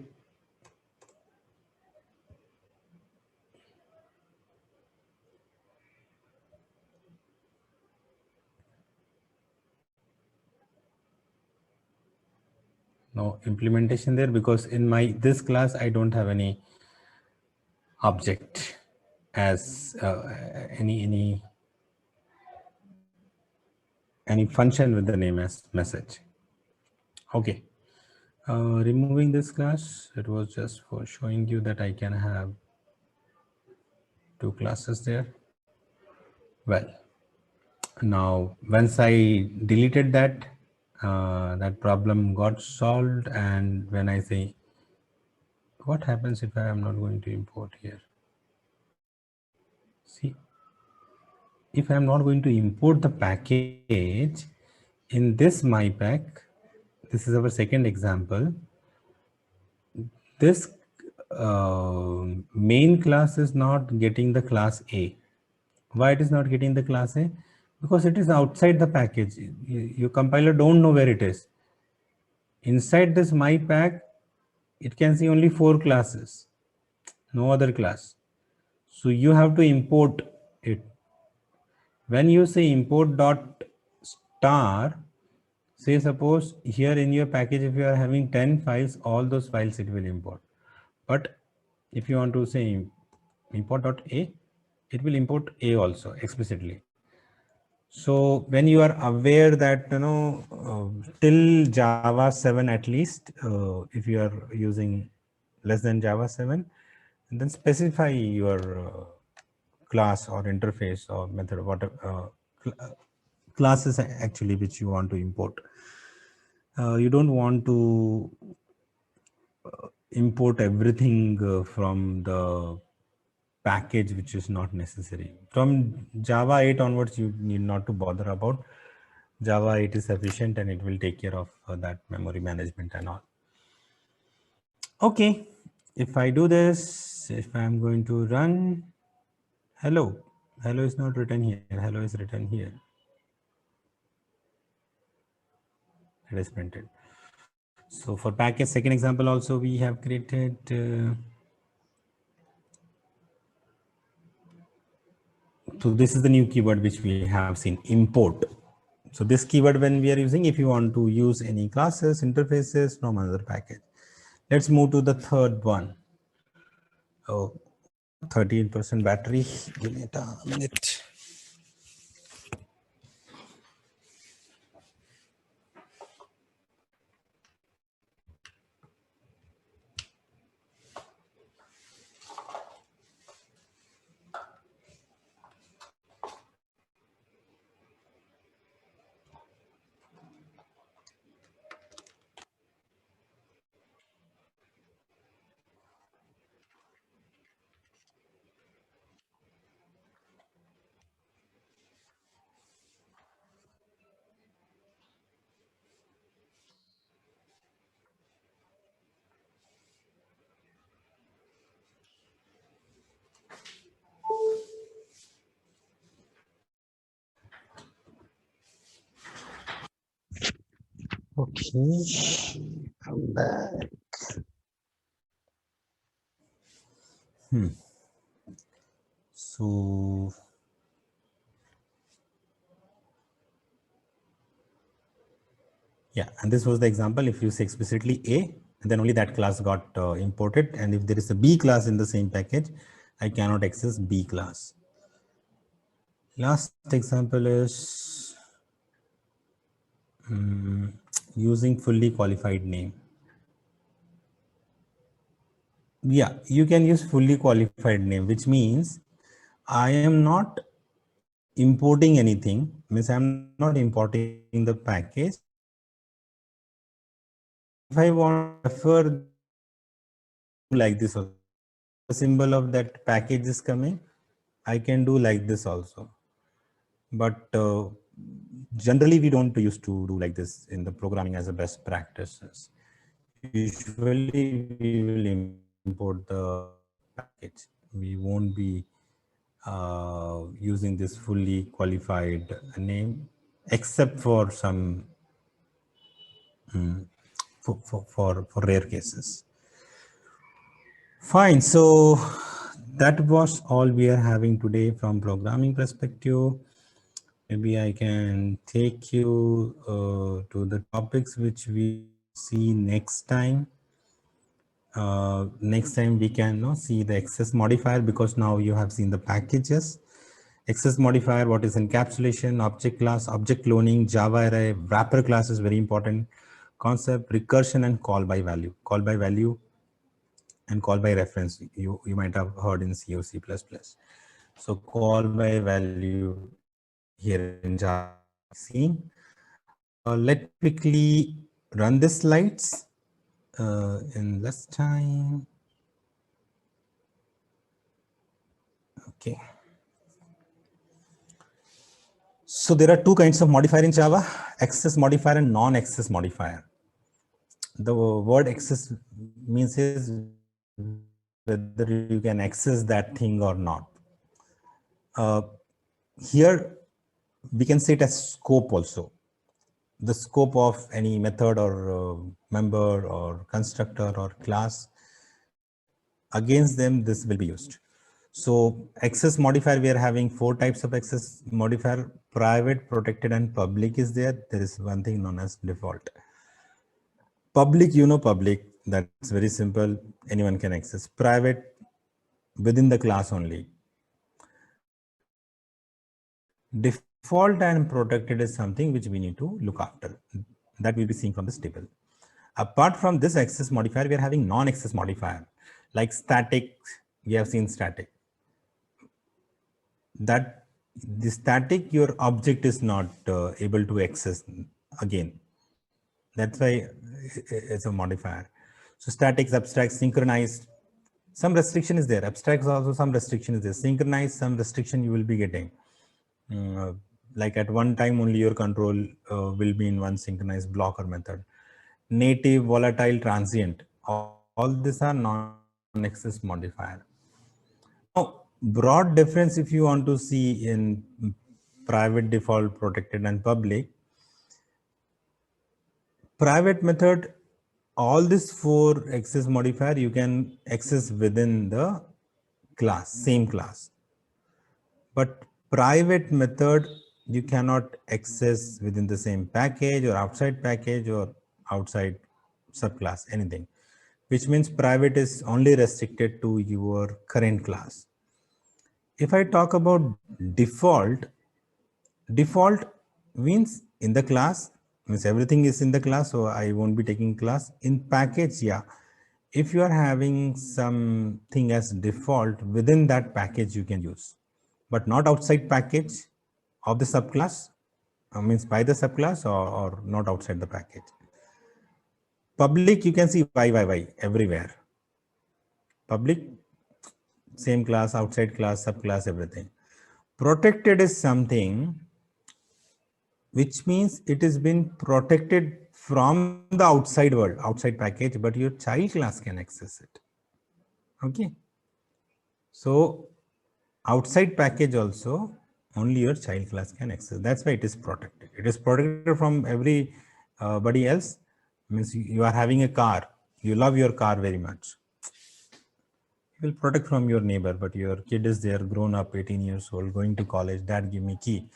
no implementation there, because in my this class I don't have any object as any function with the name as message. Okay, removing this class, it was just for showing you that I can have two classes there. Well, now once I deleted that, that problem got solved. And when I say, what happens if I am not going to import here? See, if I am not going to import the package in this mypack, this is our second example. This main class is not getting the class A. Why it is not getting the class A? Because it is outside the package. Your compiler don't know where it is. Inside this mypack, it can see only 4 classes, no other class. So you have to import it. When you say import dot star, say suppose here in your package, if you are having 10 files, all those files it will import. But if you want to say import.a, it will import a also explicitly. So when you are aware that till Java 7 at least, if you are using less than Java 7, then specify your class or interface or method, whatever classes actually which you want to import. You don't want to import everything from the package which is not necessary. From Java 8 onwards, you need not to bother about. Java 8 is sufficient and it will take care of that memory management and all. Okay, if I do this, if I'm going to run, hello is not written here, hello is written here. It is printed. So for package second example also we have created so this is the new keyword which we have seen, import. So this keyword when we are using, if you want to use any classes, interfaces from another package. Let's move to the third one. Oh, 13% battery. Give me a minute. Okay, I'm back. So yeah, and this was the example. If you say explicitly A, then only that class got imported. And if there is a B class in the same package, I cannot access B class. Last example is using fully qualified name. Yeah, you can use fully qualified name, which means I am not importing anything, means I'm not importing the package. If I want to refer like this, also, the symbol of that package is coming, I can do like this also. But generally, we don't used to do like this in the programming as a best practices. Usually, we will import the package. We won't be using this fully qualified name, except for some for rare cases. Fine. So that was all we are having today from programming perspective. Maybe I can take you to the topics which we see next time. Next time we can see the access modifier, because now you have seen the packages. Access modifier, what is encapsulation, object class, object cloning, Java array, wrapper class is very important concept, recursion, and call by value. Call by value and call by reference, you might have heard in C or C++. So call by value here in Java. Let me quickly run the slides in less time. Okay. So there are two kinds of modifier in Java, access modifier and non-access modifier. The word access means is whether you can access that thing or not. Here we can say it as scope also. The scope of any method or member or constructor or class, against them this will be used. So access modifier, we are having four types of access modifier: private, protected, and public is there. There is one thing known as default. Public, public, that's very simple. Anyone can access. Private, within the class only. Default and protected is something which we need to look after. That we'll be seeing from this table. Apart from this access modifier, we are having non-access modifier, like static. We have seen static. That the static, your object is not able to access again. That's why it's a modifier. So statics, abstract, synchronized. Some restriction is there. Abstracts also some restriction is there. Synchronized, some restriction you will be getting. Like at one time only your control will be in one synchronized block or method. Native, volatile, transient. All these are non-access modifier. Now, broad difference if you want to see in private, default, protected, and public. Private method, all these four access modifier you can access within the class, same class. But private method, you cannot access within the same package or outside subclass, anything, which means private is only restricted to your current class. If I talk about default means in the class, means everything is in the class, so I won't be taking class. In package, yeah, if you are having something as default within that package, you can use, but not outside package of the subclass, means by the subclass, or not outside the package. Public, you can see y everywhere. Public, same class, outside class, subclass, everything. Protected is something which means it has been protected from the outside world, outside package, but your child class can access it. Okay. So outside package also, only your child class can access. That's why it is protected. It is protected from everybody else. Means you are having a car, you love your car very much. You will protect from your neighbor, but your kid is there, grown up, 18 years old, going to college. Dad, give me key.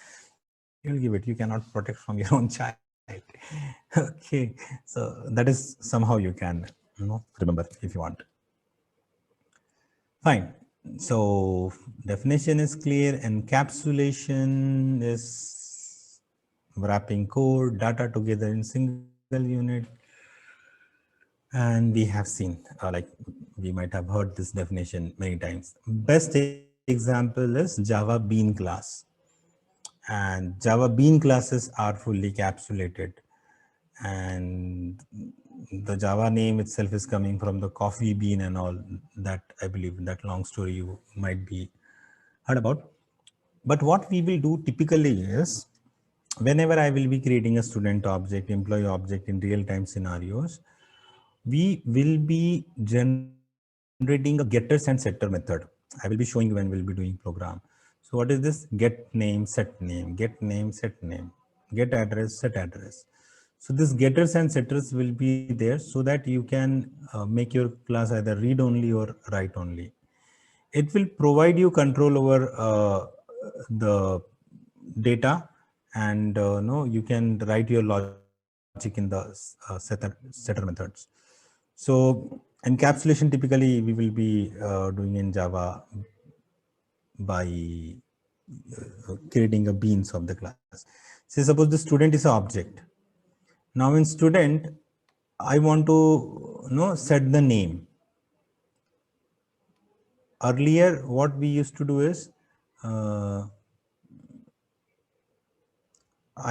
You'll give it. You cannot protect from your own child. Okay, so that is somehow you can remember if you want. Fine. So definition is clear. Encapsulation is wrapping code, data together in single unit. And we have seen, like we might have heard this definition many times. Best example is Java Bean class. And Java Bean classes are fully capsulated. And the Java name itself is coming from the coffee bean and all that. I believe that long story you might be heard about. But what we will do typically is, whenever I will be creating a student object, employee object in real-time scenarios, we will be generating a getters and setter method. I will be showing you when we'll be doing program. So what is this? Get name, set name, get name, set name, get address, set address. So this getters and setters will be there so that you can make your class either read only or write only. It will provide you control over the data, and no, you can write your logic in the setter methods. So encapsulation typically we will be doing in Java by creating a beans of the class. Say suppose the student is an object. Now in student, I want to set the name. Earlier, what we used to do is, I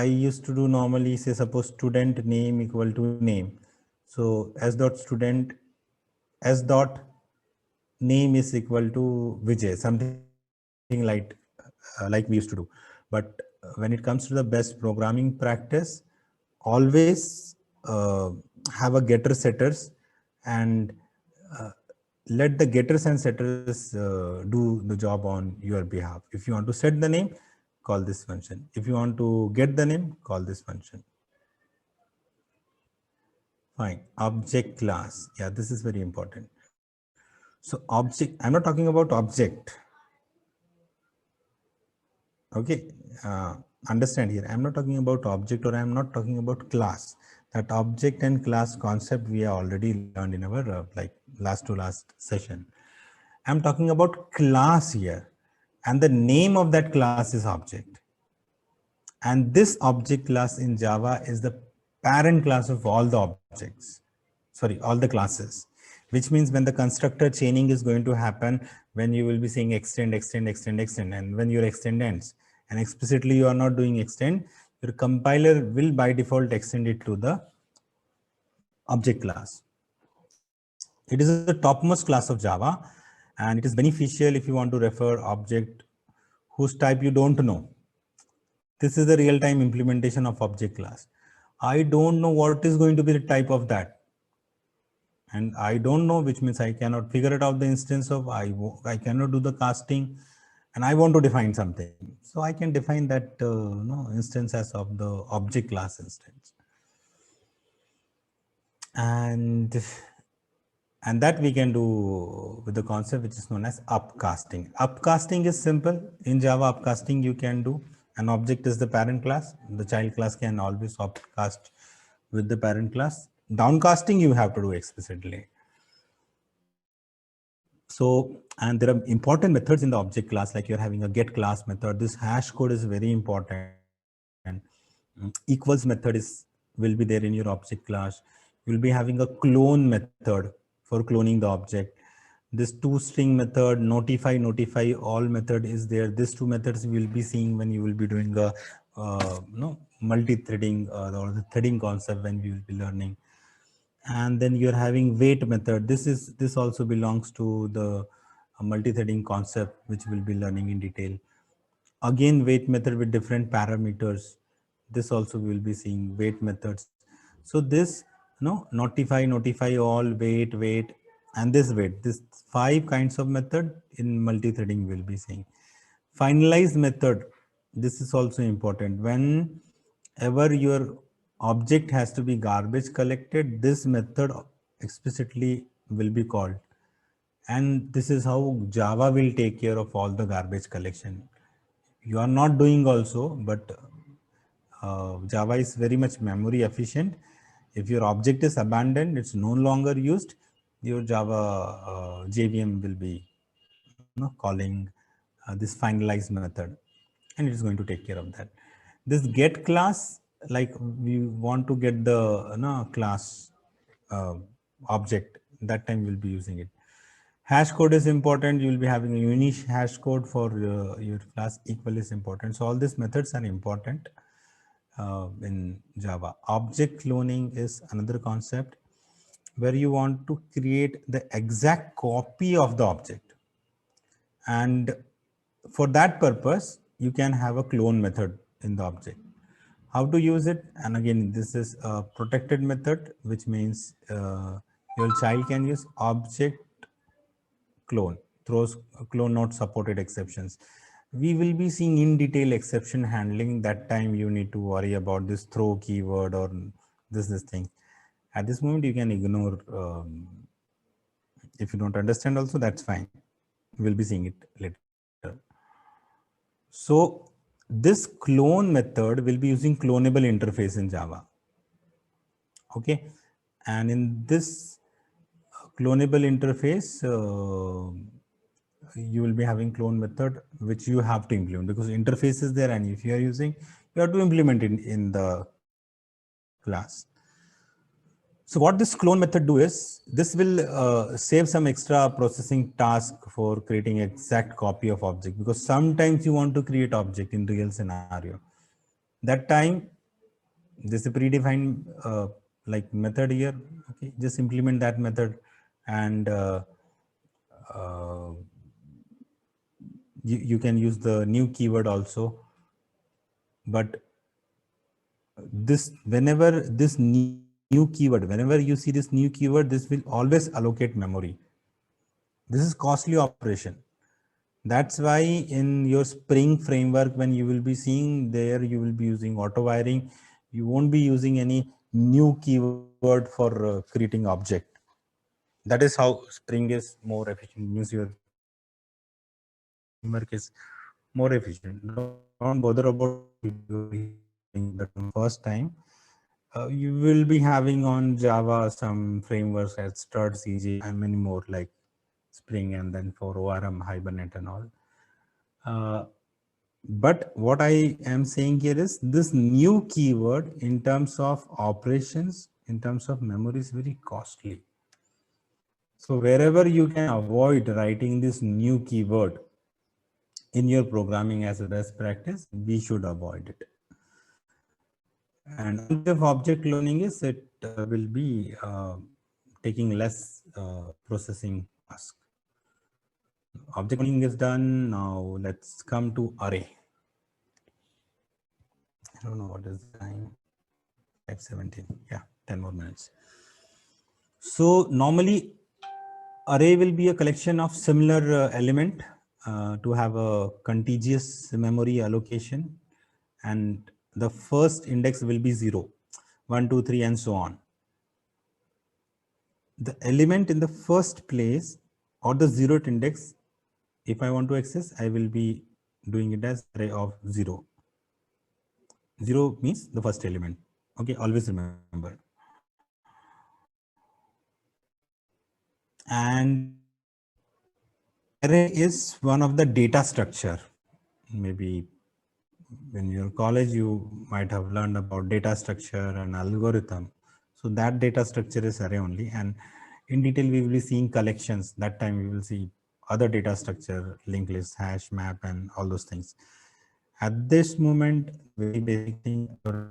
used to do normally, say suppose student name equal to name. So s dot student, s dot name is equal to Vijay, something like we used to do. But when it comes to the best programming practice, always have a getter setters, and let the getters and setters do the job on your behalf. If you want to set the name, call this function. If you want to get the name, call this function. Fine. Object class. Yeah, this is very important. So object, I'm not talking about object. Okay. Understand here. I'm not talking about object, or I'm not talking about class. That object and class concept we have already learned in our like last to last session. I'm talking about class here, and the name of that class is object. And this object class in Java is the parent class of all the objects, sorry, all the classes, which means when the constructor chaining is going to happen, when you will be saying extend, extend, extend, extend, and when your extend ends, and explicitly you are not doing extend, your compiler will by default extend it to the object class. It is the topmost class of Java, and it is beneficial if you want to refer object whose type you don't know. This is the real-time implementation of object class. I don't know what is going to be the type of that. And I don't know, which means I cannot figure it out the instance of, I cannot do the casting, and I want to define something. So I can define that instance as of the object class instance. And that we can do with the concept which is known as upcasting. Upcasting is simple. In Java, upcasting you can do, An object is the parent class. The child class can always upcast with the parent class. Downcasting you have to do explicitly. So, and there are important methods in the object class, like you're having a get class method. This hash code is very important. Equals method will be there in your object class. You'll be having a clone method for cloning the object. This toString method, notify all method is there. These two methods you will be seeing when you will be doing a multi-threading or the threading concept when we will be learning. And then you're having wait method. This also belongs to the multi-threading concept, which we'll be learning in detail. Again, wait method with different parameters. This also we will be seeing wait methods. So this, notify all, wait, and this wait. This 5 kinds of method in multi-threading we'll be seeing. Finalize method. This is also important. Whenever your object has to be garbage collected, this method explicitly will be called. And this is how Java will take care of all the garbage collection. You are not doing also, but Java is very much memory efficient. If your object is abandoned, it's no longer used, your Java JVM will be calling this finalize method, and it's going to take care of that. This get class, like we want to get the class object, that time we'll be using it. Hash code is important. You will be having a unique hash code for your class. Equal is important. So all these methods are important in Java. Object cloning is another concept where you want to create the exact copy of the object. And for that purpose, you can have a clone method in the object. How to use it? And again, this is a protected method, which means your child can use object clone, throws clone not supported exceptions. We will be seeing in detail exception handling. That time you need to worry about this throw keyword or this thing. At this moment, you can ignore. If you don't understand also, that's fine. We'll be seeing it later. So this clone method will be using clonable interface in Java. Okay. And in this clonable interface, you will be having clone method, which you have to implement because interface is there. And if you are using, you have to implement it in the class. So what this clone method do is, this will save some extra processing task for creating exact copy of object, because sometimes you want to create object in real scenario. That time, this is a predefined like method here. Okay, just implement that method, and you can use the new keyword also. But this, whenever this new keyword, whenever you see this new keyword, this will always allocate memory. This is costly operation. That's why in your Spring framework, when you will be seeing there, you will be using auto wiring. You won't be using any new keyword for creating object. That is how Spring is more efficient. Means your framework is more efficient. Don't bother about the first time. You will be having on Java some frameworks as Strut, CJ, and many more like Spring, and then for ORM, Hibernate, and all. But what I am saying here is this new keyword in terms of operations, in terms of memory, is very costly. So wherever you can avoid writing this new keyword in your programming as a best practice, we should avoid it. And if object cloning is, it will be taking less processing task. Object cloning is done. Now let's come to array. I don't know what is the time. 5:17. Yeah, 10 more minutes. So normally array will be a collection of similar element to have a contiguous memory allocation, and the first index will be 0, 1, 2, 3, and so on. The element in the first place or the 0th index, if I want to access, I will be doing it as array of 0. 0 means the first element. Okay, always remember. And array is one of the data structure. Maybe in your college, you might have learned about data structure and algorithm. So that data structure is array only. And in detail, we will be seeing collections. That time we will see other data structure, linked list, hash map, and all those things. At this moment, very basic thing, data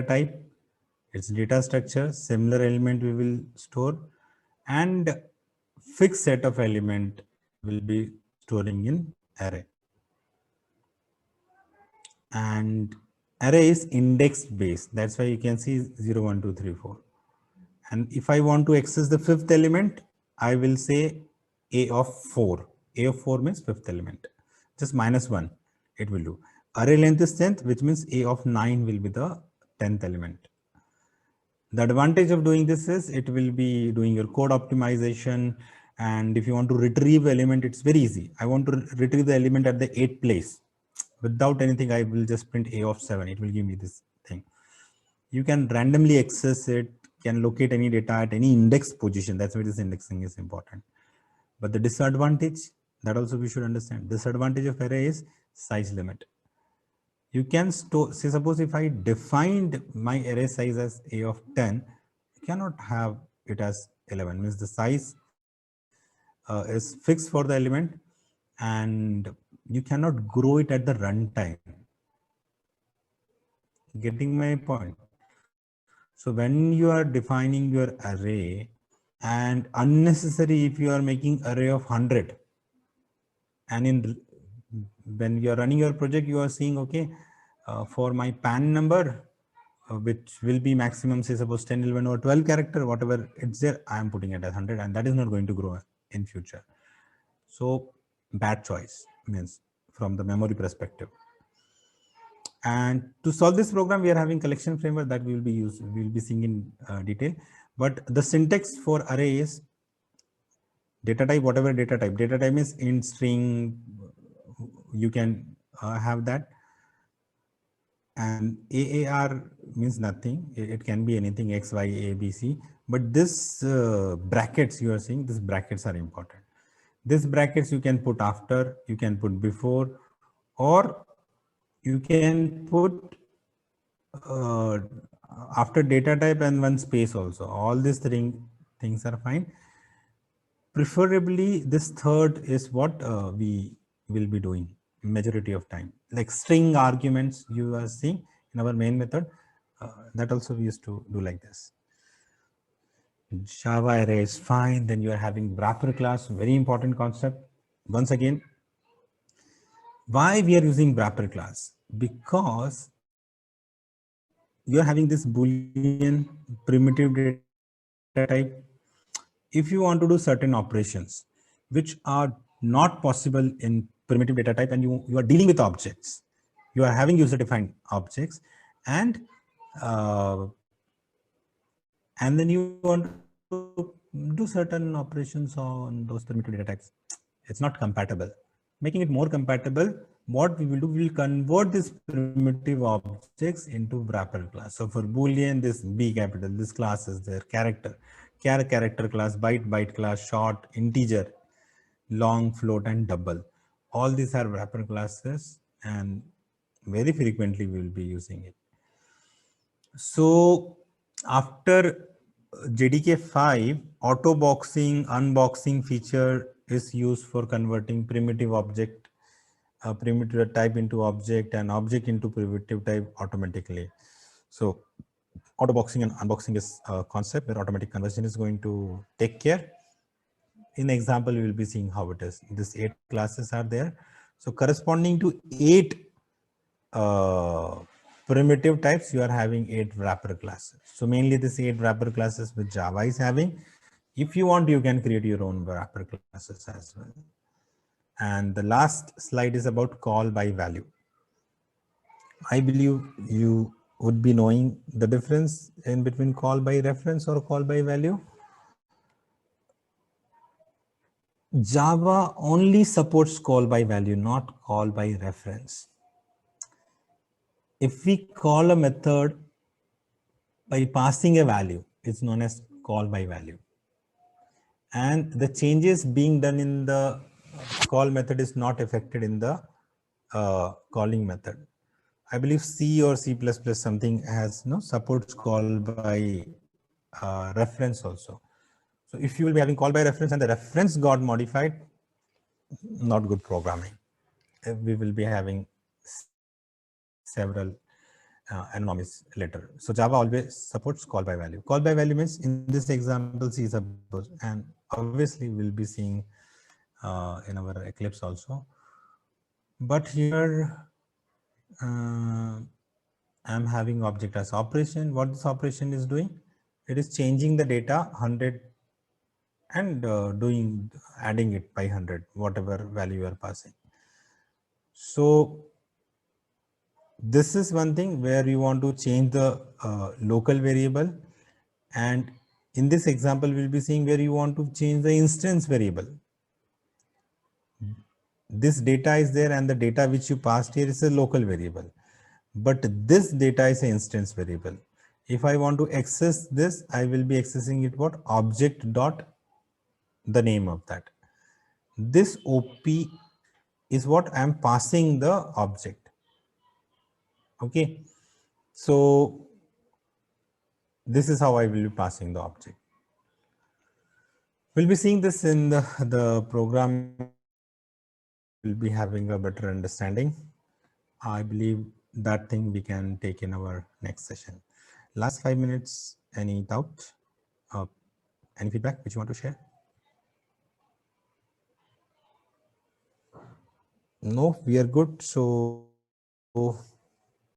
type, its data structure, similar element we will store, and fixed set of element will be storing in array. And array is index based. That's why you can see 0, 1, 2, 3, 4. And if I want to access the fifth element, I will say a of 4. A of 4 means fifth element. Just -1, it will do. Array length is 10th, which means a of 9 will be the 10th element. The advantage of doing this is it will be doing your code optimization. And if you want to retrieve element, it's very easy. I want to retrieve the element at the 8th place. Without anything, I will just print a of 7. It will give me this thing. You can randomly access it, can locate any data at any index position. That's why this indexing is important. But the disadvantage, that also we should understand. Disadvantage of array is size limit. You can store, say suppose if I defined my array size as a of 10, you cannot have it as 11. Means the size is fixed for the element and you cannot grow it at the runtime. Getting my point? So when you are defining your array, and unnecessary if you are making array of 100, and when you are running your project, you are seeing, okay, for my PAN number, which will be maximum, say suppose 10, 11 or 12 character, whatever it's there, I am putting it as 100, and that is not going to grow in future. So bad choice, means from the memory perspective. And to solve this program, we are having collection framework that we will be seeing in detail. But the syntax for array is data type, whatever data type. Data type is int, string, you can have that. And AAR means nothing. It can be anything, X, Y, A, B, C. But this brackets you are seeing, these brackets are important. These brackets you can put after, you can put before, or you can put after data type and one space also. All these things are fine. Preferably this third is what we will be doing majority of time. Like string arguments you are seeing in our main method, that also we used to do like this. Java array is fine. Then you are having wrapper class, very important concept. Once again, why we are using wrapper class? Because you are having this Boolean primitive data type. If you want to do certain operations which are not possible in primitive data type, and you are dealing with objects, you are having user defined objects, and then you want to do certain operations on those primitive data types, it's not compatible. Making it more compatible, what we will do, we will convert these primitive objects into wrapper class. So for Boolean, this B capital, this class is there, character class, byte class, short, integer, long, float, and double. All these are wrapper classes, and very frequently we will be using it. So after JDK 5, auto boxing, unboxing feature is used for converting primitive object, primitive type into object, and object into primitive type automatically. So auto boxing and unboxing is a concept where automatic conversion is going to take care. In example, we will be seeing how it is. These 8 classes are there. So corresponding to 8 primitive types, you are having 8 wrapper classes. So mainly this 8 wrapper classes which Java is having. If you want, you can create your own wrapper classes as well. And the last slide is about call by value. I believe you would be knowing the difference in between call by reference or call by value. Java only supports call by value, not call by reference. if we call a method by passing a value, it's known as call by value. And the changes being done in the call method is not affected in the calling method. I believe C or C++ something has supports call by reference also. So if you will be having call by reference and the reference got modified, not good programming. We will be having several anomalies later. So Java always supports call by value. Call by value means in this example C suppose, and obviously we'll be seeing in our Eclipse also. But here I'm having object as operation. What this operation is doing? It is changing the data 100 and adding it by 100, whatever value you are passing. So this is one thing where you want to change the local variable, and in this example we'll be seeing where you want to change the instance variable. This data is there and the data which you passed here is a local variable, but this data is an instance variable. If I want to access this, I will be accessing it what? Object dot the name of that. This OP is what I'm passing the object. Okay, so this is how I will be passing the object. We'll be seeing this in the program. We'll be having a better understanding. I believe that thing we can take in our next session. Last 5 minutes, any doubt? Any feedback which you want to share? No, we are good. So